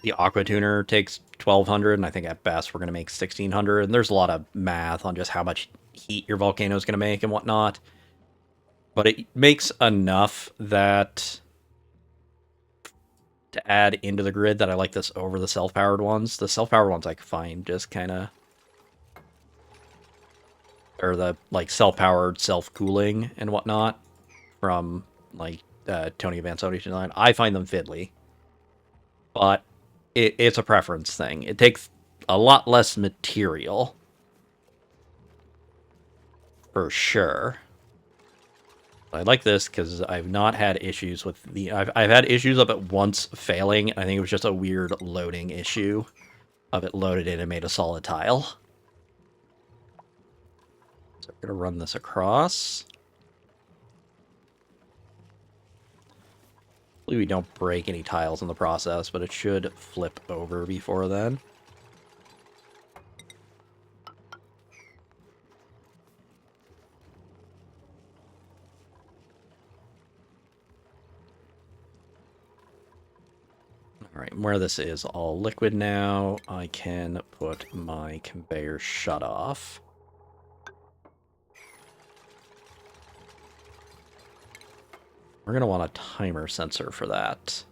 the Aqua Tuner takes 1200, and I think at best we're going to make 1600. And there's a lot of math on just how much heat your volcano is going to make and whatnot. But it makes enough that to add into the grid that I like this over the self-powered ones. The self-powered ones I find just kind of, or the like self-powered, self-cooling and whatnot from like Tony Avanzoni design. I find them fiddly, but it's a preference thing. It takes a lot less material for sure. I like this because I've not had issues with the... I've had issues of it once failing. I think it was just a weird loading issue of it loaded in and made a solid tile. So I'm going to run this across. Hopefully we don't break any tiles in the process, but it should flip over before then. Alright, where this is all liquid now, I can put my conveyor shut off. We're going to want a timer sensor for that.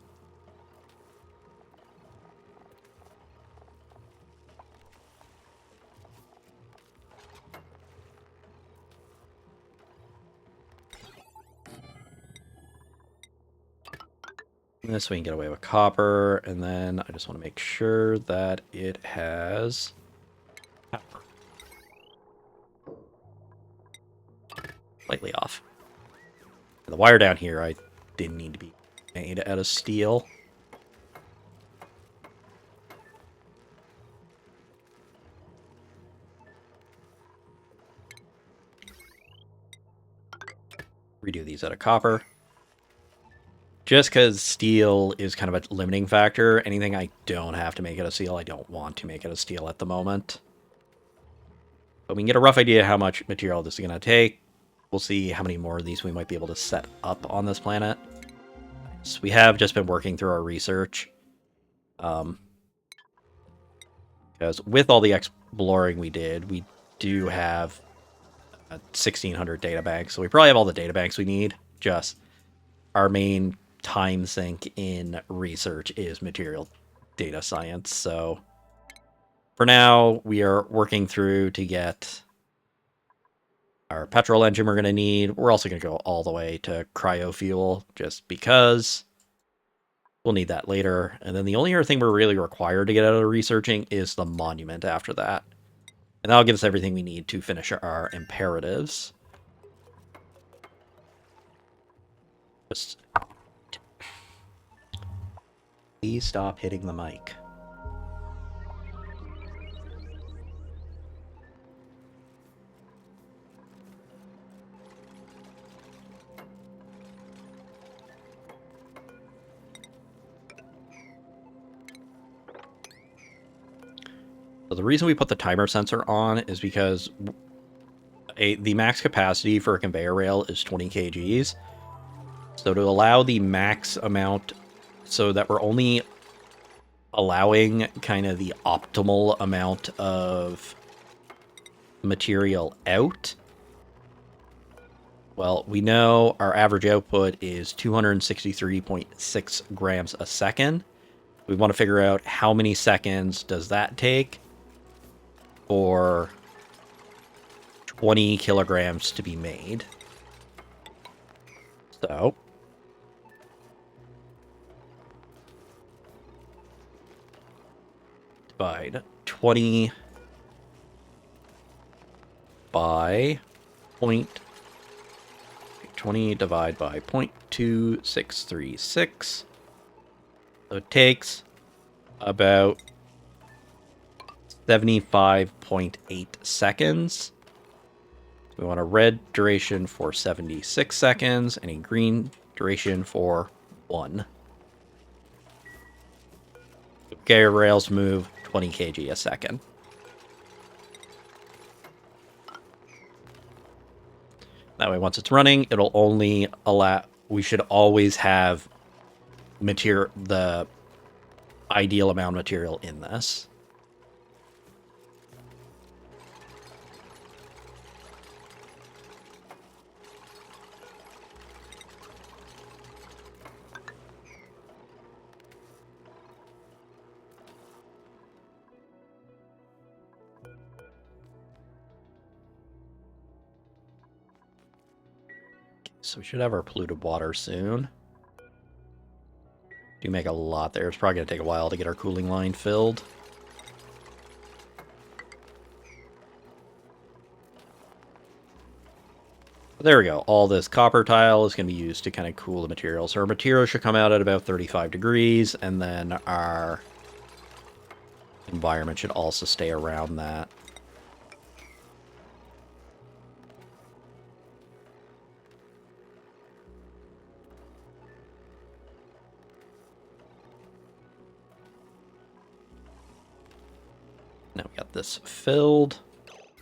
This we can get away with copper, and then I just want to make sure that it has power. Slightly off. The wire down here I didn't need to be made out of steel. Redo these out of copper. Just because steel is kind of a limiting factor, anything I don't have to make out of steel, I don't want to make out of steel at the moment. But we can get a rough idea how much material this is going to take. We'll see how many more of these we might be able to set up on this planet. So we have just been working through our research. Because with all the exploring we did, we do have 1,600 data banks. So we probably have all the data banks we need. Just our main time sink in research is material data science. So for now, we are working through to get our petrol engine we're going to need. We're also going to go all the way to cryofuel just because we'll need that later. And then the only other thing we're really required to get out of researching is the monument after that. And that'll give us everything we need to finish our imperatives. Just please stop hitting the mic. So the reason we put the timer sensor on is because the max capacity for a conveyor rail is 20 kgs. So to allow the max amount, so that we're only allowing kind of the optimal amount of material out, well, we know our average output is 263.6 grams a second. We want to figure out how many seconds does that take for 20 kilograms to be made. So divide 20 by 20 divide by 0.2636. So it takes about 75.8 seconds. We want a red duration for 76 seconds and a green duration for 1. Conveyor rails move 20 kg a second. That way, once it's running, it'll only allow... We should always have the ideal amount of material in this. So we should have our polluted water soon. Do make a lot there. It's probably going to take a while to get our cooling line filled. There we go. All this copper tile is going to be used to kind of cool the material. So our material should come out at about 35 degrees, and then our environment should also stay around that. Now we got this filled.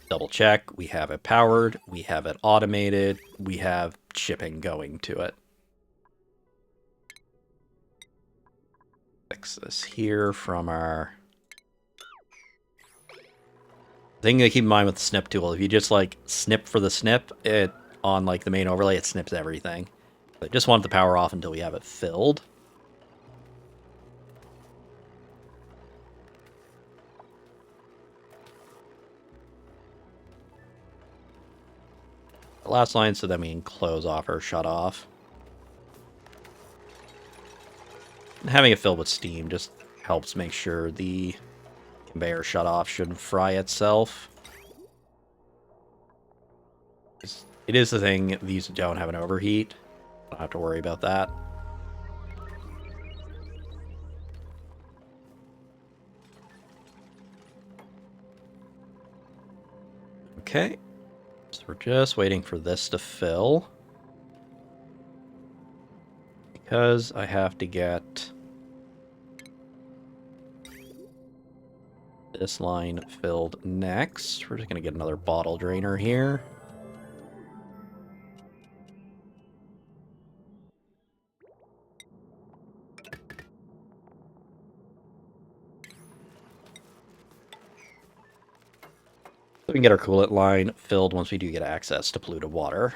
Double check. We have it powered. We have it automated. We have shipping going to it. Fix this here from our... thing to keep in mind with the snip tool, if you just like snip for the snip, it on like the main overlay, it snips everything. But just want the power off until we have it filled. The last line, so then we can close off or shut off. And having it filled with steam just helps make sure the conveyor shut off shouldn't fry itself. It is the thing, these don't have an overheat. Don't have to worry about that. Okay. So we're just waiting for this to fill. Because I have to get this line filled next. We're just going to get another bottle drainer here. So we can get our coolant line filled once we do get access to polluted water.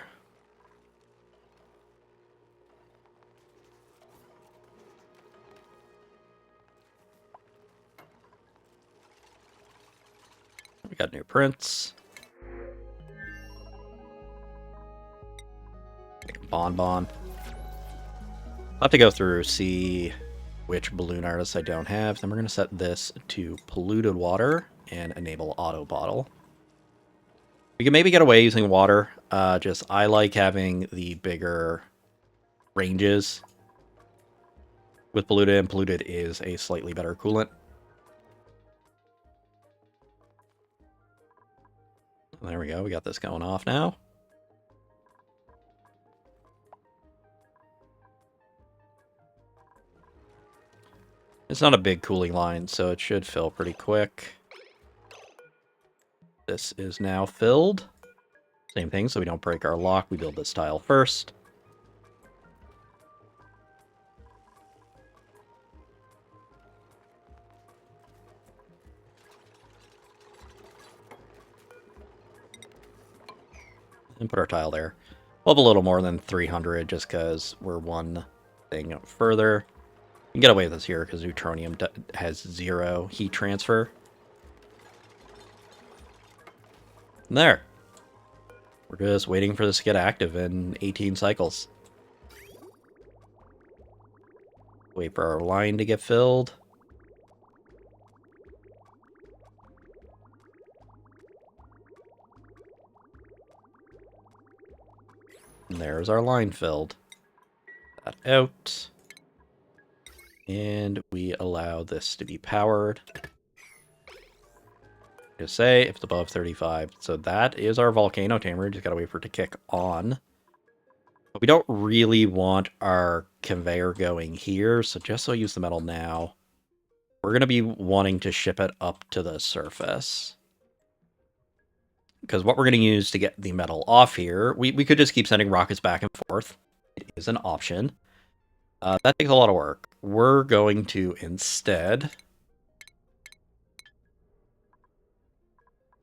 Got new prints. Bonbon. I'll have to go through, see which balloon artists I don't have. Then we're going to set this to polluted water and enable auto bottle. We can maybe get away using water. Just I like having the bigger ranges with polluted, and polluted is a slightly better coolant. There we go. We got this going off now. It's not a big cooling line, so it should fill pretty quick. This is now filled. Same thing, so we don't break our lock. We build this tile first. And put our tile there. We'll have a little more than 300 just because we're one thing further. You can get away with this here because neutronium has 0 heat transfer. And there. We're just waiting for this to get active in 18 cycles. Wait for our line to get filled. And there's our line filled. That out. And we allow this to be powered. Just say if it's above 35. So that is our volcano tamer. Just gotta wait for it to kick on. But we don't really want our conveyor going here. So just so I use the metal now, we're gonna be wanting to ship it up to the surface. Because what we're going to use to get the metal off here, we could just keep sending rockets back and forth. It is an option. That takes a lot of work. We're going to instead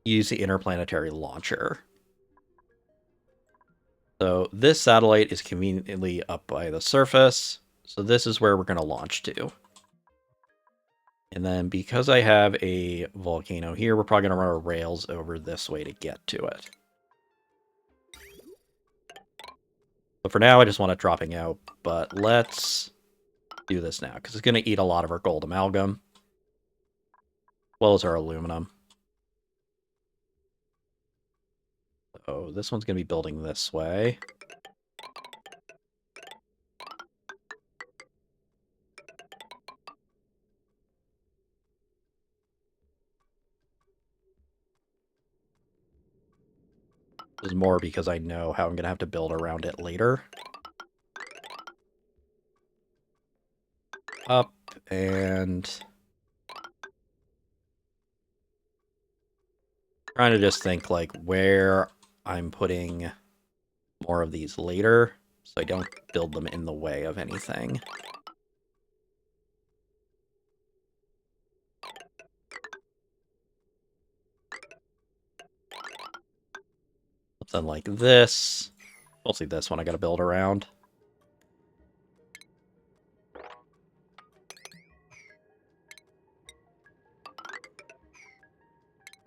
use the interplanetary launcher. So this satellite is conveniently up by the surface. So this is where we're going to launch to. And then because I have a volcano here, we're probably going to run our rails over this way to get to it. But for now, I just want it dropping out. But let's do this now, because it's going to eat a lot of our gold amalgam, as well as our aluminum. So this one's going to be building this way. This is more because I know how I'm going to have to build around it later. Up and trying to just think like where I'm putting more of these later so I don't build them in the way of anything. Something like this. Mostly this one I got to build around.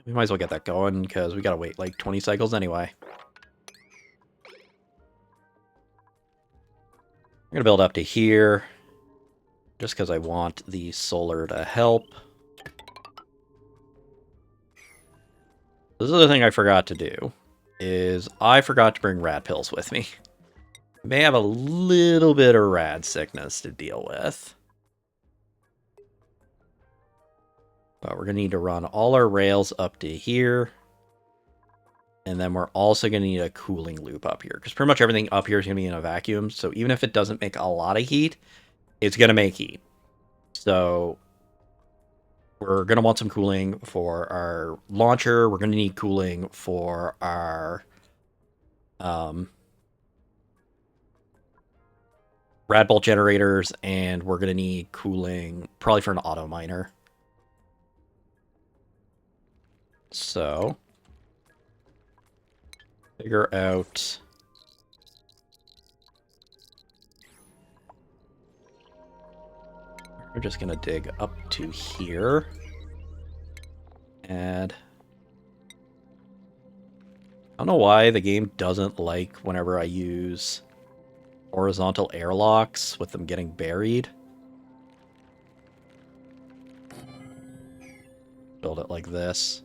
We might as well get that going, because we gotta wait like 20 cycles anyway. I'm gonna build up to here, just because I want the solar to help. This is the thing I forgot to do, is I forgot to bring rad pills with me. I may have a little bit of rad sickness to deal with. But we're going to need to run all our rails up to here. And then we're also going to need a cooling loop up here, because pretty much everything up here is going to be in a vacuum. So even if it doesn't make a lot of heat, it's going to make heat. So we're going to want some cooling for our launcher. We're going to need cooling for our rad bolt generators. And we're going to need cooling probably for an auto miner. So figure out we're just gonna dig up to here. Add don't know why the game doesn't like whenever I use horizontal airlocks with them getting buried. Build it like this.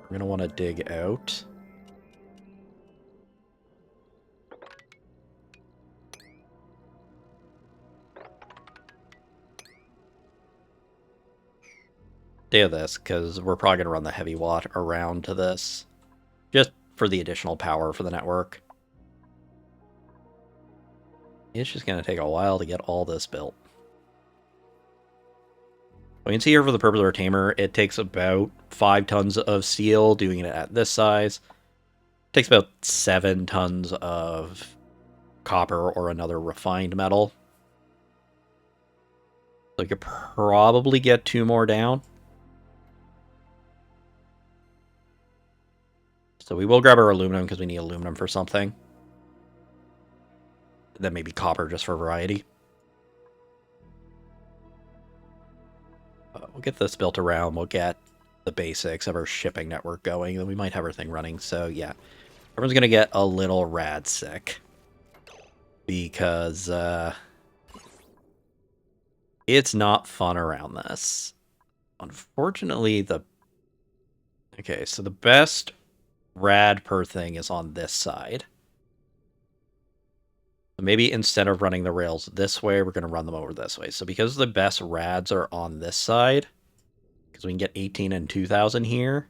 We're going to want to dig out. Do this, because we're probably going to run the heavy watt around to this. Just for the additional power for the network. It's just going to take a while to get all this built. You can see here for the purpose of our tamer, it takes about 5 tons of steel doing it at this size. It takes about 7 tons of copper or another refined metal. So you could probably get 2 more down. So we will grab our aluminum because we need aluminum for something. Then maybe copper just for variety. We'll get this built around. We'll get the basics of our shipping network going. Then we might have our thing running. So yeah, everyone's going to get a little rad sick. Because it's not fun around this. Unfortunately, okay, so the best rad per thing is on this side. So maybe instead of running the rails this way, we're going to run them over this way. So because the best rads are on this side, because we can get 18 and 2000 here,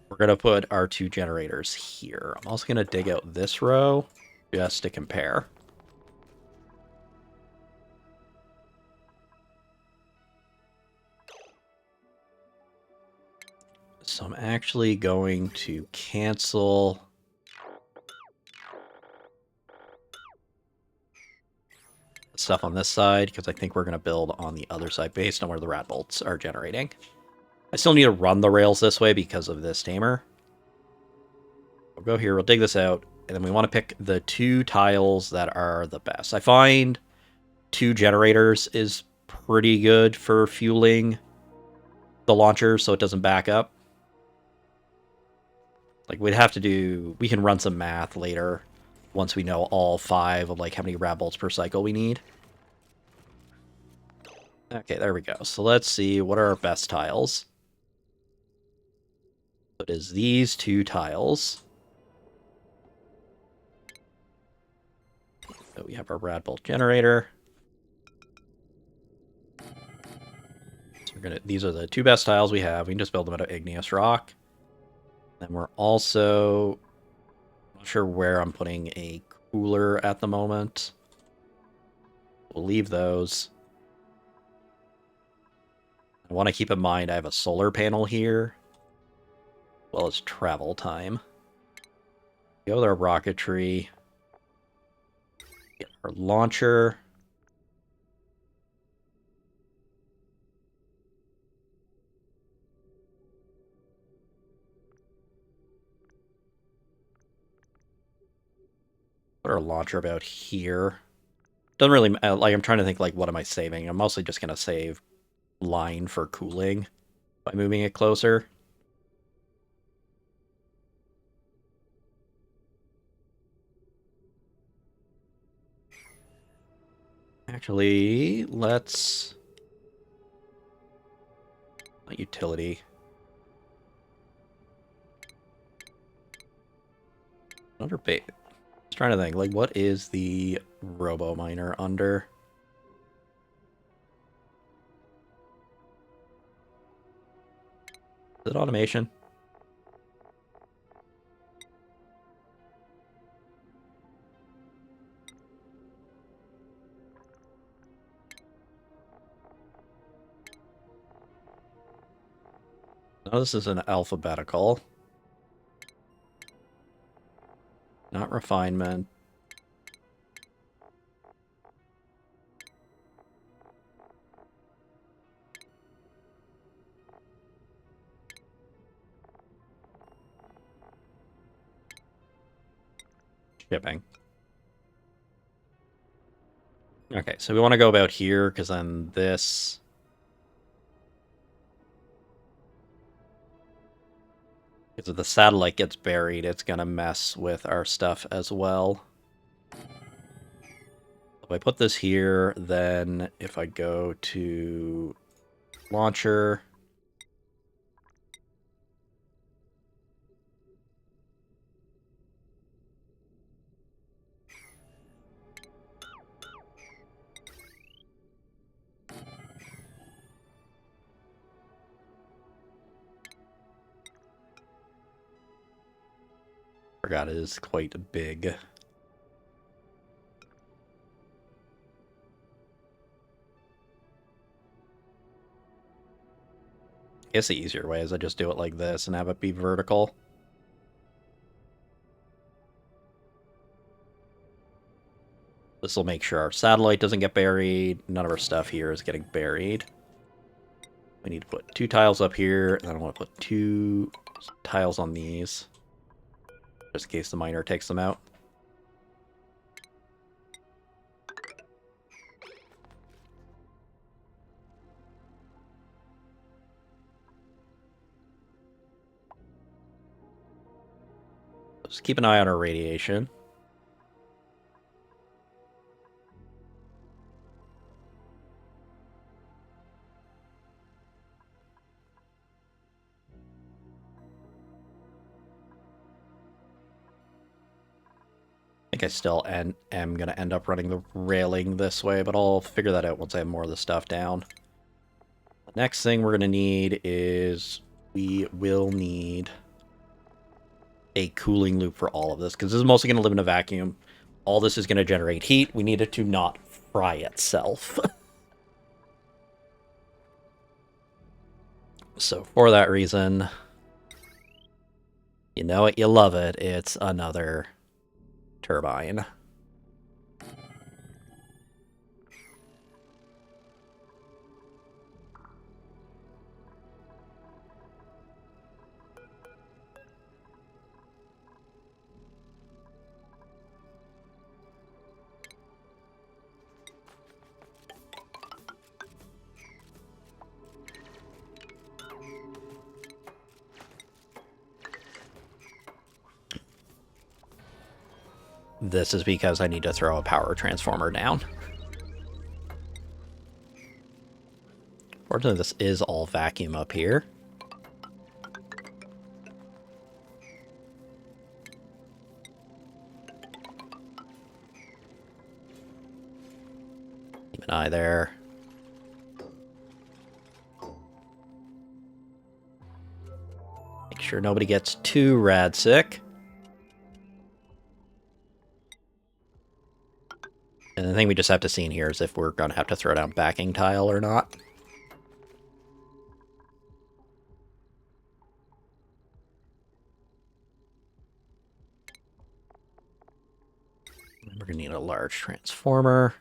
we're going to put our 2 generators here. I'm also going to dig out this row just to compare. So I'm actually going to cancel stuff on this side because I think we're going to build on the other side based on where the rat bolts are generating. I still need to run the rails this way because of this tamer. We'll go here, we'll dig this out, and then we want to pick the 2 tiles that are the best. I find 2 generators is pretty good for fueling the launcher so it doesn't back up. Like, we'd have to do... We can run some math later once we know all 5 of, like, how many rat bolts per cycle we need. Okay, there we go. So let's see, what are our best tiles? It is these 2 tiles. So we have our rat bolt generator. So we're gonna... These are the 2 best tiles we have. We can just build them out of igneous rock. Then we're also... Not sure where I'm putting a cooler at the moment. We'll leave those. I want to keep in mind I have a solar panel here, as well as travel time. Go with our rocketry. Get our launcher. Put our launcher about here. Doesn't really... like, I'm trying to think, like, what am I saving? I'm mostly just going to save line for cooling by moving it closer. Actually, let's... Utility. Another bait. I was trying to think, like, what is the robo miner under? Is it automation? No, this is an alphabetical. Not refinement. Shipping. Okay, so we want to go about here, because then this Because if the satellite gets buried, it's going to mess with our stuff as well. If I put this here, then if I go to launcher, forgot it is quite big. I guess the easier way is I just do it like this and have it be vertical. This will make sure our satellite doesn't get buried. None of our stuff here is getting buried. We need to put 2 tiles up here, and then I want to put 2 tiles on these, just in case the miner takes them out. Just keep an eye on our radiation. I think I still am going to end up running the railing this way, but I'll figure that out once I have more of the stuff down. The next thing we're going to need is we will need a cooling loop for all of this, because this is mostly going to live in a vacuum. All this is going to generate heat. We need it to not fry itself. So for that reason, you know it, you love it, it's another turbine. This is because I need to throw a power transformer down. Fortunately, this is all vacuum up here. Keep an eye there. Make sure nobody gets too rad sick. And the thing we just have to see in here is if we're going to have to throw down backing tile or not. We're going to need a large transformer.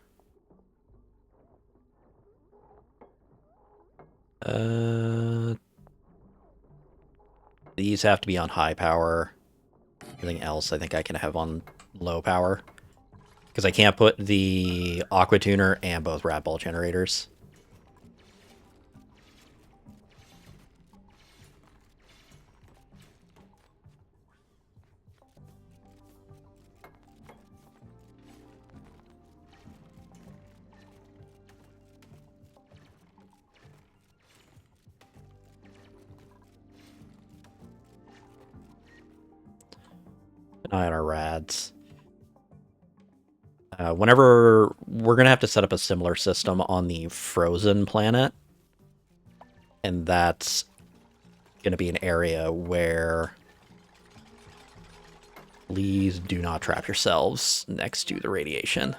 These have to be on high power. Everything else I think I can have on low power. Because I can't put the aqua tuner and both rad ball generators. An eye on our rads. Whenever we're going to have to set up a similar system on the frozen planet, and that's going to be an area where please do not trap yourselves next to the radiation.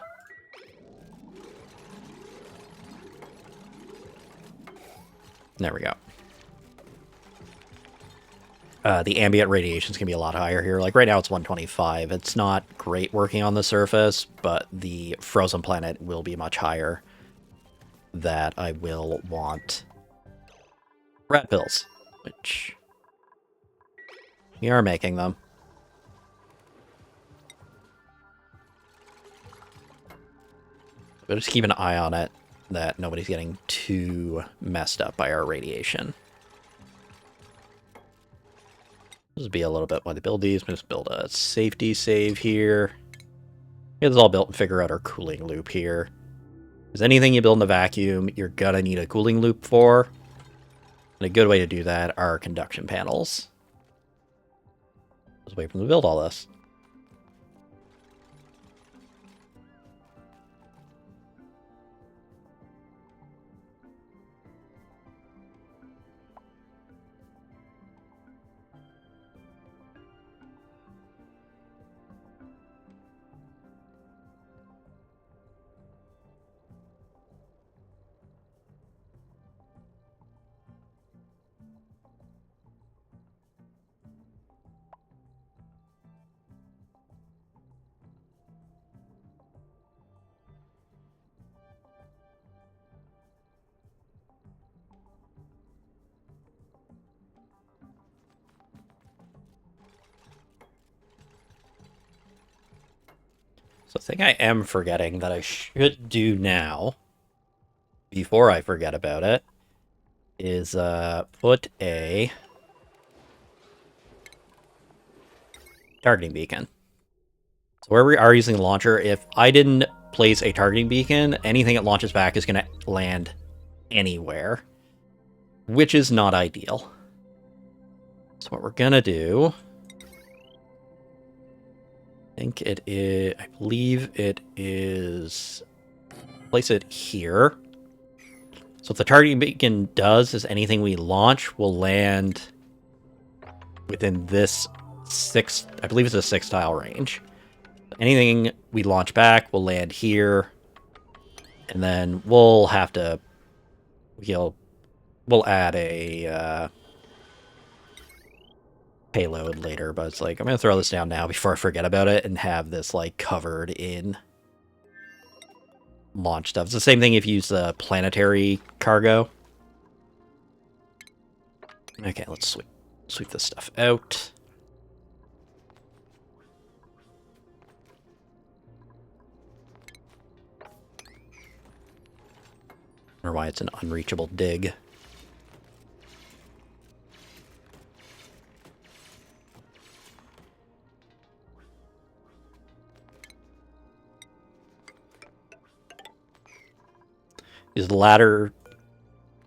There we go. The ambient radiation is going to be a lot higher here. Like right now it's 125. It's not great working on the surface, but the frozen planet will be much higher. That I will want rat pills, which we are making them. But just keep an eye on it, that nobody's getting too messed up by our radiation. This will be a little bit when they build these. I'm just build a safety save here. Get this all built and figure out our cooling loop here. Because anything you build in a vacuum, you're gonna need a cooling loop for. And a good way to do that are conduction panels. Let's wait for them to build all this. So the thing I am forgetting that I should do now, before I forget about it, is put a targeting beacon. So where we are using the launcher, if I didn't place a targeting beacon, anything that launches back is going to land anywhere, which is not ideal. So what we're going to do, I believe it is, place it here. So what the targeting beacon does is anything we launch will land within this I believe it's a 6 tile range. Anything we launch back will land here, and then we'll have to, we'll add a payload later, but it's like, I'm going to throw this down now before I forget about it and have this like covered in launch stuff. It's the same thing if you use the planetary cargo. Okay, let's sweep this stuff out. I wonder why it's an unreachable dig. Is the ladder...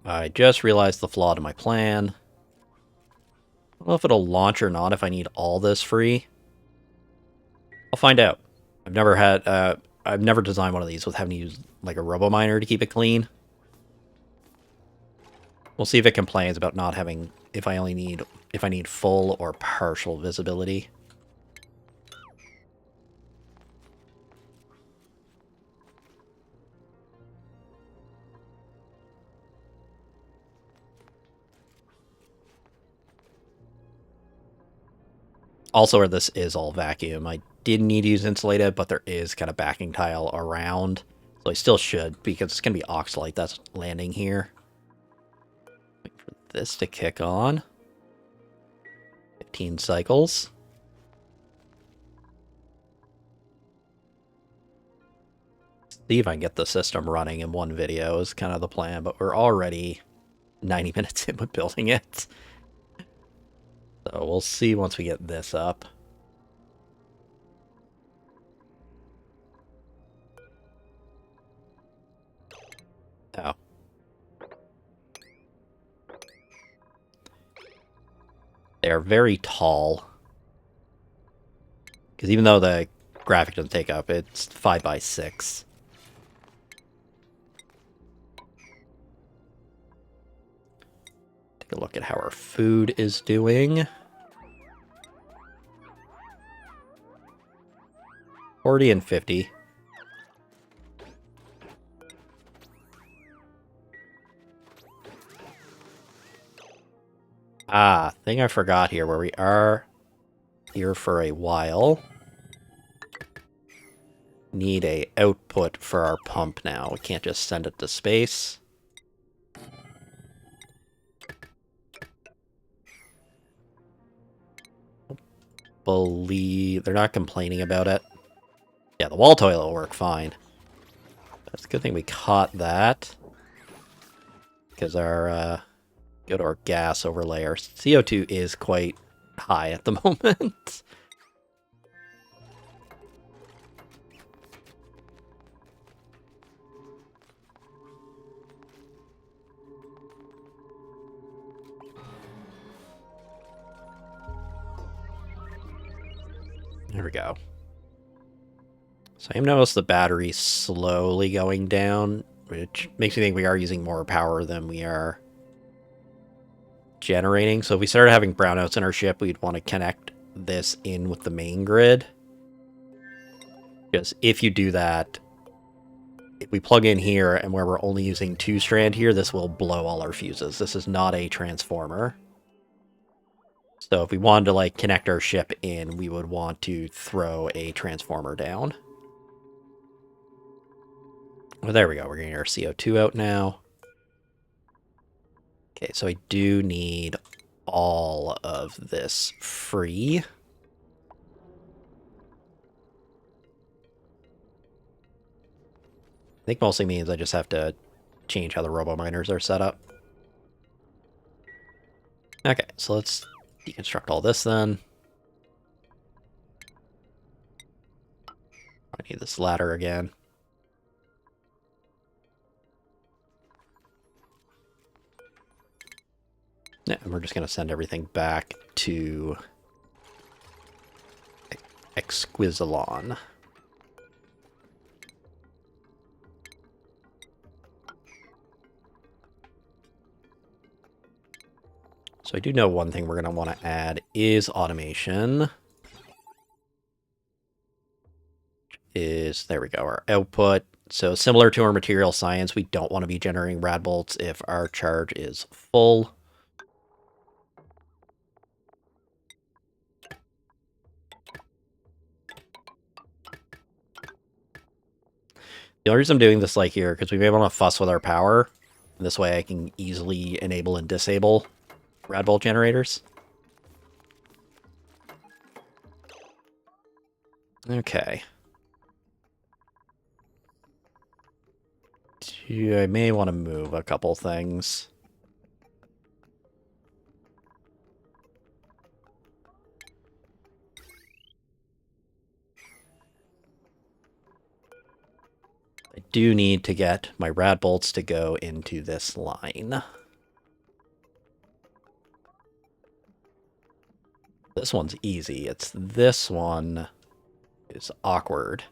I just realized the flaw to my plan. I don't know if it'll launch or not if I need all this free. I'll find out. I've never designed one of these with having to use like a robo miner to keep it clean. We'll see if it complains about not having, if I need full or partial visibility. Also, where this is all vacuum, I didn't need to use insulated, but there is kind of backing tile around. So I still should, because it's going to be oxalite that's landing here. Wait for this to kick on. 15 cycles. See if I can get the system running in one video is kind of the plan, but we're already 90 minutes in with building it. So we'll see once we get this up. Oh. They are very tall. Because even though the graphic doesn't take up, it's 5x6. Take a look at how our food is doing. 40 and 50. Thing I forgot here, where we are here for a while. Need a output for our pump now. We can't just send it to space. Believe they're not complaining about it. Yeah, the wall toilet will work fine. That's a good thing we caught that. Because our go to our gas overlay. Our CO2 is quite high at the moment. There we go. So I noticed the battery slowly going down, which makes me think we are using more power than we are generating. So if we started having brownouts in our ship, we'd want to connect this in with the main grid. Because if you do that, if we plug in here and where we're only using 2-strand here, this will blow all our fuses. This is not a transformer. So if we wanted to like connect our ship in, we would want to throw a transformer down. Well, there we go. We're getting our CO2 out now. Okay, so I do need all of this free. I think mostly means I just have to change how the robo-miners are set up. Okay, so let's deconstruct all this then. I need this ladder again. Yeah, and we're just going to send everything back to Exquisilon. So I do know one thing we're going to want to add is automation. There we go, our output. So similar to our material science, we don't want to be generating rad bolts if our charge is full. The only reason I'm doing this like here, because we may want to fuss with our power. This way I can easily enable and disable rad bolt generators. Okay. I may want to move a couple things. I do need to get my rad bolts to go into this line. This one's easy. It's this one is awkward.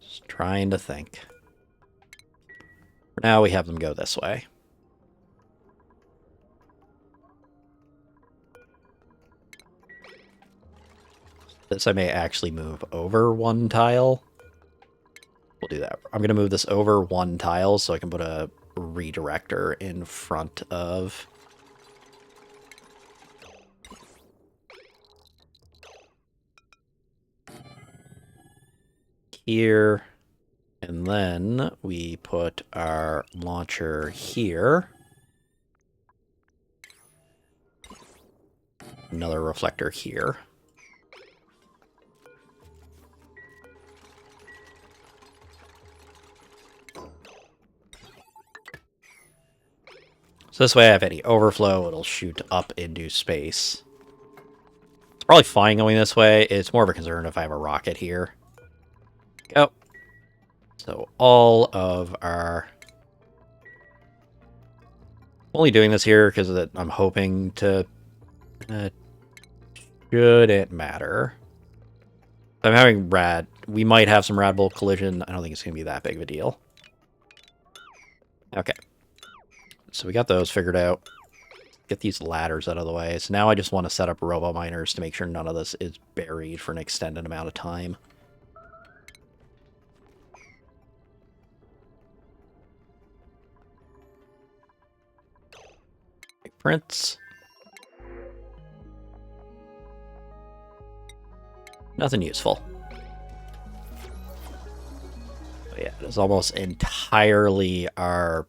Just trying to think. For now, we have them go this way. This I may actually move over one tile. We'll do that. I'm going to move this over one tile so I can put a redirector in front of here. And then we put our launcher here. Another reflector here. So this way, if any overflow, it'll shoot up into space. It's probably fine going this way. It's more of a concern if I have a rocket here. Go. So all of our... only doing this here because I'm hoping to... shouldn't matter. I'm having rad... we might have some rad bolt collision. I don't think it's going to be that big of a deal. Okay. So we got those figured out. Get these ladders out of the way. So now I just want to set up robo-miners to make sure none of this is buried for an extended amount of time. Prints. Nothing useful. But yeah, it is almost entirely our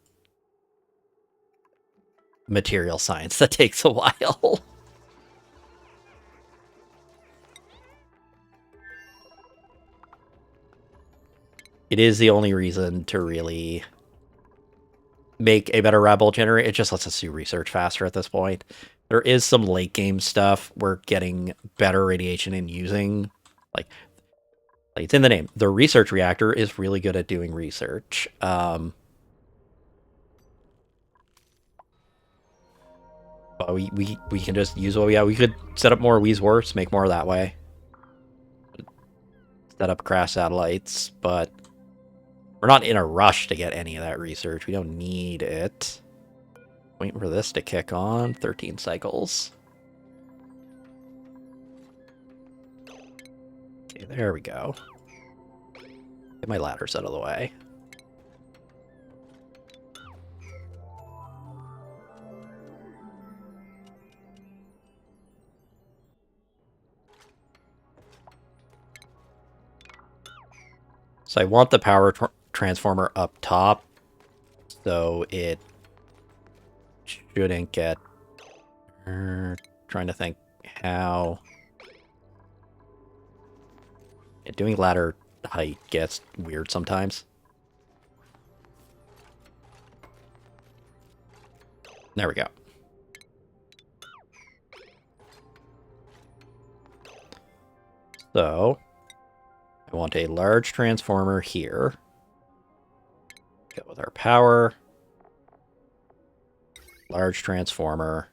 material science that takes a while. It is the only reason to really make a better rat bolt generator. It just lets us do research faster at this point. There is some late game stuff. We're getting better radiation and using, like it's in the name. The research reactor is really good at doing research. But we can just use what we have. We could set up more Wheeze Warps, make more that way. Set up crash satellites, but we're not in a rush to get any of that research. We don't need it. Waiting for this to kick on. 13 cycles. Okay, there we go. Get my ladders out of the way. So I want the power transformer up top, so it shouldn't get... trying to think how... Yeah, doing ladder height gets weird sometimes. There we go. So, I want a large transformer here. Go with our power. Large transformer.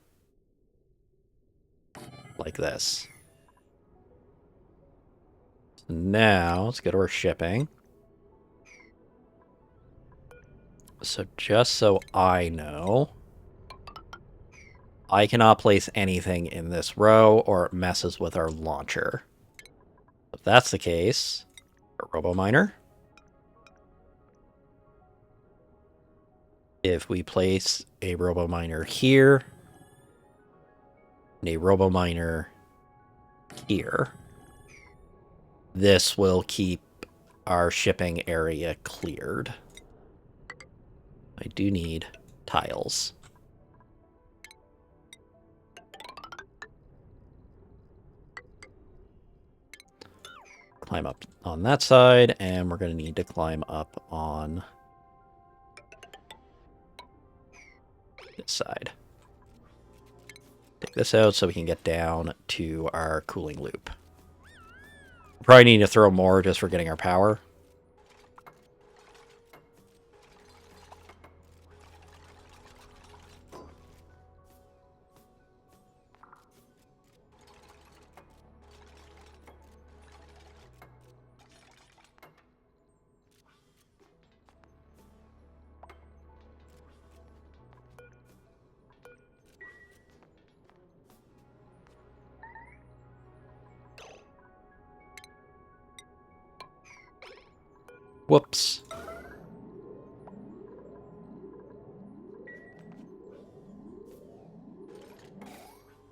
Like this. So now, let's go to our shipping. So just so I know, I cannot place anything in this row or it messes with our launcher. If that's the case, a robo-miner. If we place a robo-miner here, and a robo-miner here, this will keep our shipping area cleared. I do need tiles. Climb up on that side, and we're going to need to climb up on this side. Take this out so we can get down to our cooling loop. We'll probably need to throw more just for getting our power. Whoops.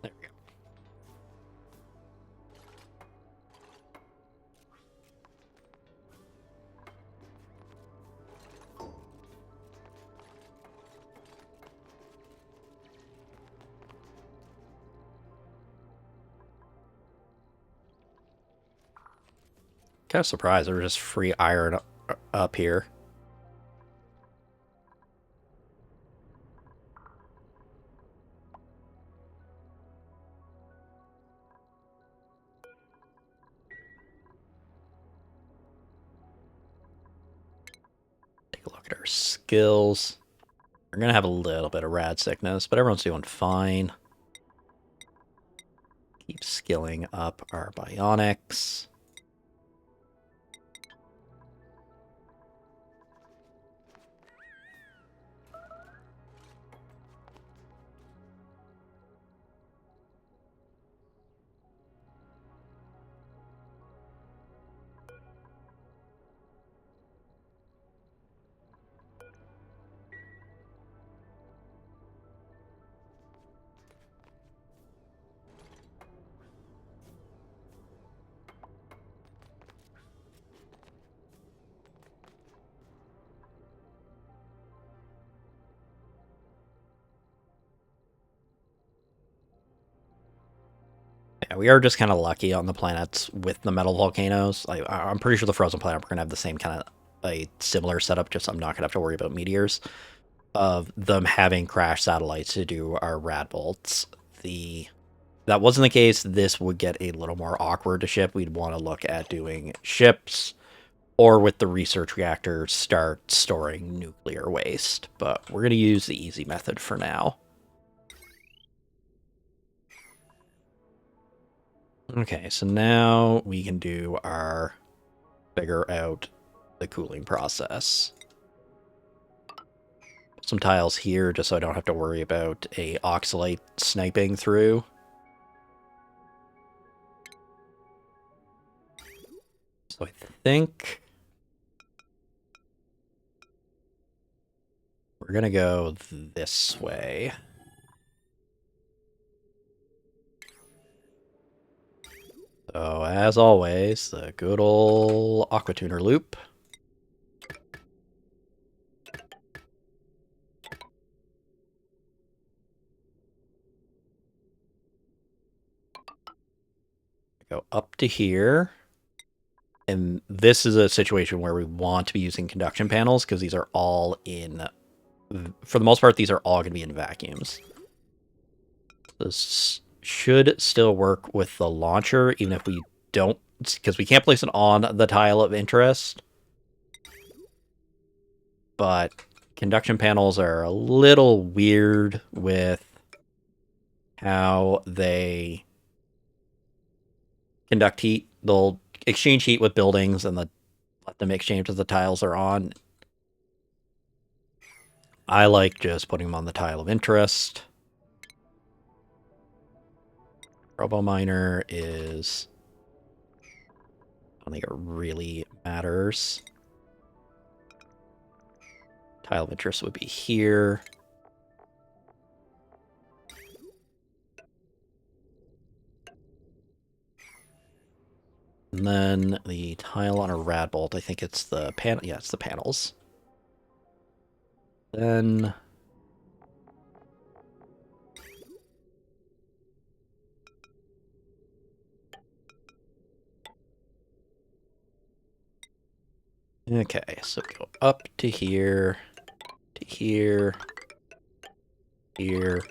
There we go. Kind of surprised there was just free iron up here. Take a look at our skills. We're gonna have a little bit of rad sickness, but everyone's doing fine. Keep skilling up our bionics. Yeah, we are just kind of lucky on the planets with the metal volcanoes. I'm pretty sure the frozen planet we're gonna have the same kind of a similar setup. Just I'm not gonna have to worry about meteors. of them having crash satellites to do our rad bolts. That wasn't the case, this would get a little more awkward to ship. We'd want to look at doing ships, or with the research reactor, start storing nuclear waste. But we're going to use the easy method for now. Okay, so now we can do our figure out the cooling process. Some tiles here just so I don't have to worry about a oxalate sniping through. So I think we're going to go this way. So as always, the good old aquatuner loop. Go up to here. And this is a situation where we want to be using conduction panels because these are all in, for the most part, these are all going to be in vacuums. This should still work with the launcher, even if we don't, because we can't place it on the tile of interest. But conduction panels are a little weird with how they conduct heat. They'll exchange heat with buildings and let them exchange as the tiles are on. I like just putting them on the tile of interest. Robo miner is, I don't think it really matters. Tile of interest would be here. And then the tile on a rad bolt, I think it's the panel. Yeah, it's the panels. Then okay, so go up to here, to here, here.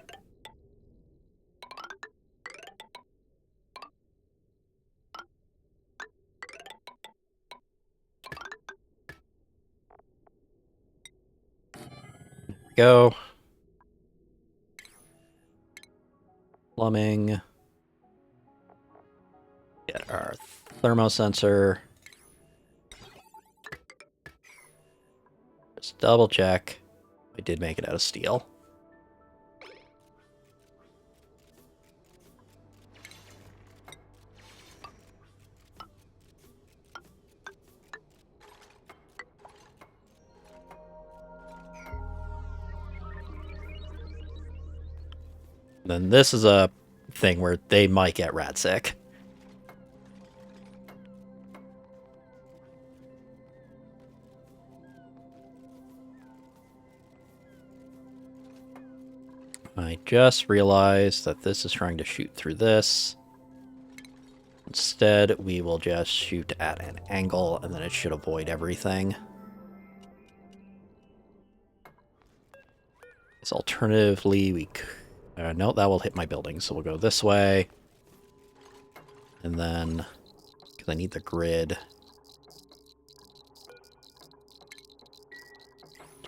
Go. Plumbing. Get our thermosensor. Just double check. We did make it out of steel. Then this is a thing where they might get rat sick. I just realized that this is trying to shoot through this. Instead, we will just shoot at an angle, and then it should avoid everything. So alternatively, we... no, that will hit my building, so we'll go this way. And then, because I need the grid,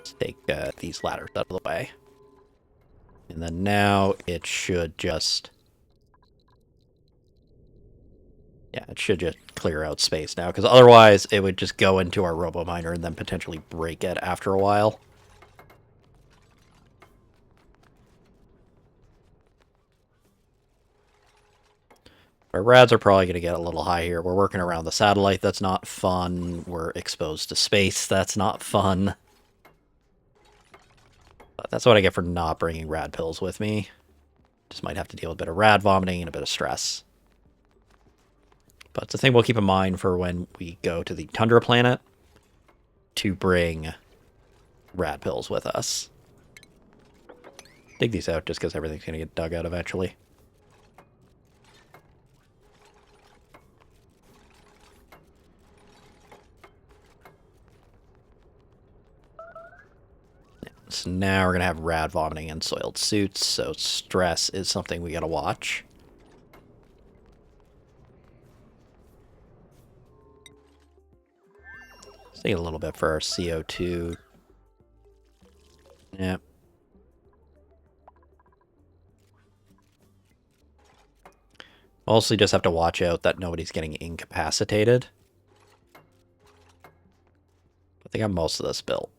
just take these ladders out of the way. And then now it should just... yeah, it should just clear out space now, because otherwise it would just go into our robo miner and then potentially break it after a while. Our rads are probably going to get a little high here. We're working around the satellite. That's not fun. We're exposed to space. That's not fun. But that's what I get for not bringing rad pills with me. Just might have to deal with a bit of rad vomiting and a bit of stress. But it's a thing we'll keep in mind for when we go to the Tundra planet to bring rad pills with us. Dig these out just because everything's going to get dug out eventually. So now we're going to have rad vomiting and soiled suits, so stress is something we got to watch. Let's need a little bit for our CO2. Yep. Mostly just have to watch out that nobody's getting incapacitated. I think I have most of this built.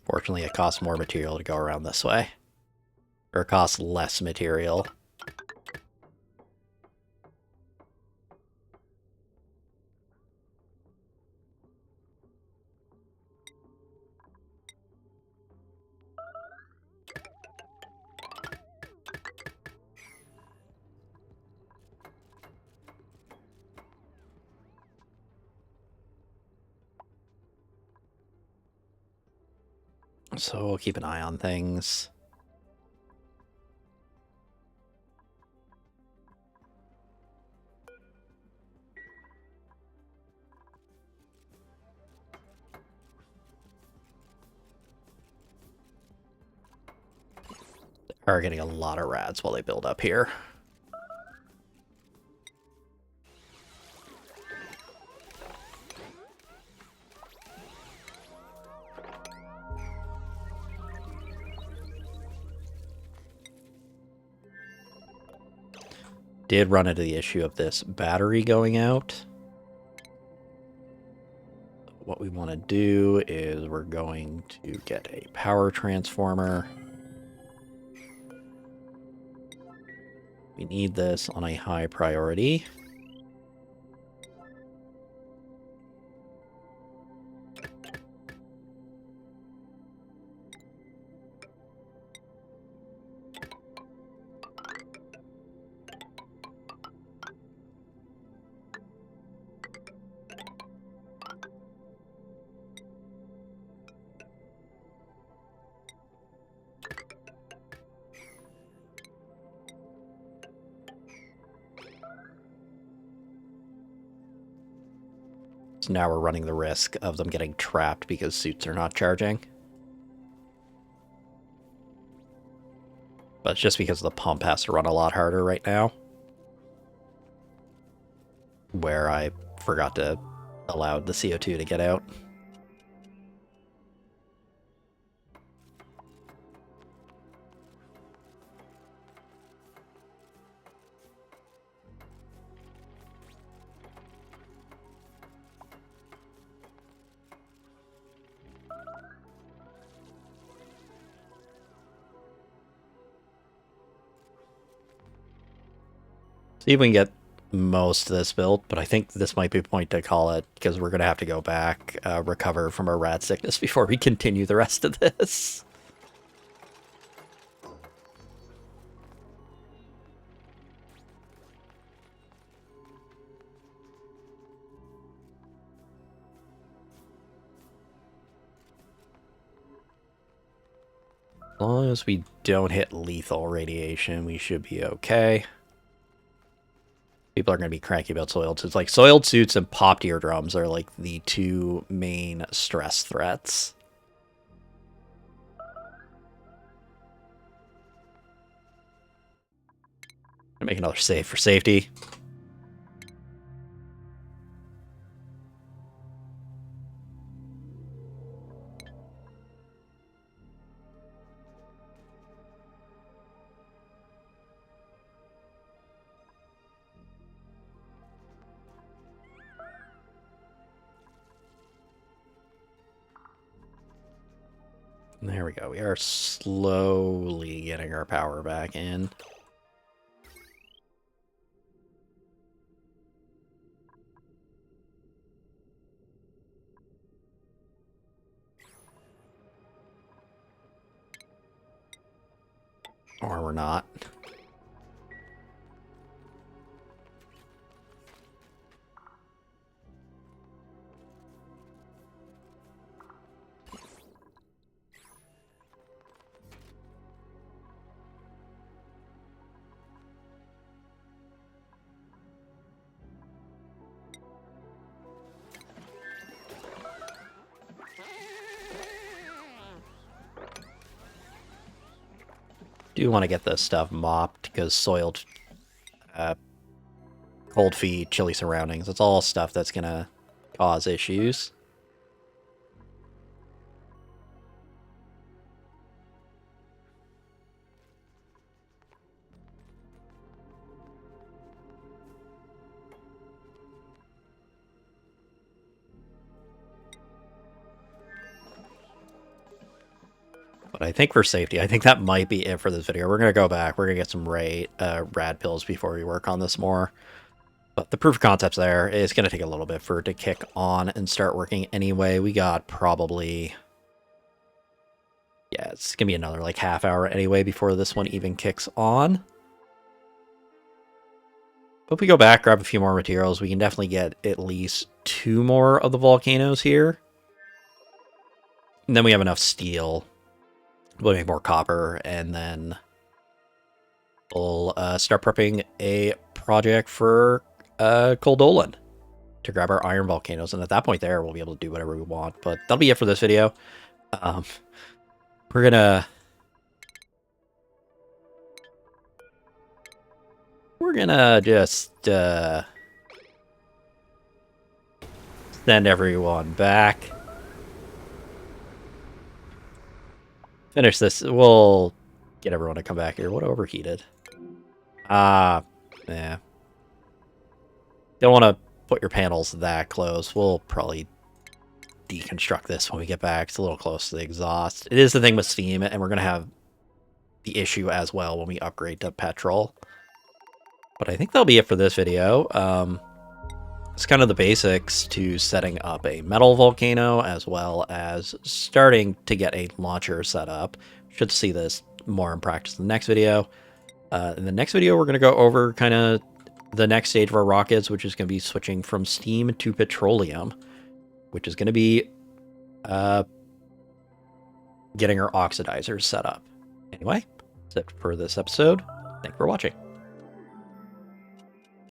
Fortunately, it costs more material to go around this way. Or it costs less material. So we'll keep an eye on things. They are getting a lot of rads while they build up here. Did run into the issue of this battery going out. What we want to do is we're going to get a power transformer. We need this on a high priority. So now we're running the risk of them getting trapped because suits are not charging. But it's just because the pump has to run a lot harder right now. Where I forgot to allow the CO2 to get out. See if we can get most of this built, but I think this might be a point to call it, because we're going to have to go back, recover from our rat sickness before we continue the rest of this. As long as we don't hit lethal radiation, we should be okay. People are going to be cranky about soiled suits. Like, soiled suits and popped eardrums are, like, the two main stress threats. Make another save for safety. There we go. We are slowly getting our power back in. Or we're not. do want to get this stuff mopped because soiled, cold feet, chilly surroundings, it's all stuff that's going to cause issues. But I think for safety, I think that might be it for this video. We're going to go back. We're going to get some rad pills before we work on this more. But the proof of concept's there. It's going to take a little bit for it to kick on and start working anyway. We got probably... yeah, it's going to be another like half hour anyway before this one even kicks on. But if we go back, grab a few more materials, we can definitely get at least 2 more of the volcanoes here. And then we have enough steel. We'll make more copper, and then we'll start prepping a project for Coldolan to grab our iron volcanoes. And at that point there, we'll be able to do whatever we want. But that'll be it for this video. We're gonna just send everyone back. Finish this. We'll get everyone to come back here. What overheated? Yeah. Don't want to put your panels that close. We'll probably deconstruct this when we get back. It's a little close to the exhaust. It is the thing with steam, and we're going to have the issue as well when we upgrade to petrol. But I think that'll be it for this video. It's kind of the basics to setting up a metal volcano, as well as starting to get a launcher set up. Should see this more in practice in the next video. In the next video, we're going to go over kind of the next stage of our rockets, which is going to be switching from steam to petroleum, which is going to be getting our oxidizers set up. Anyway, that's it for this episode. Thanks for watching.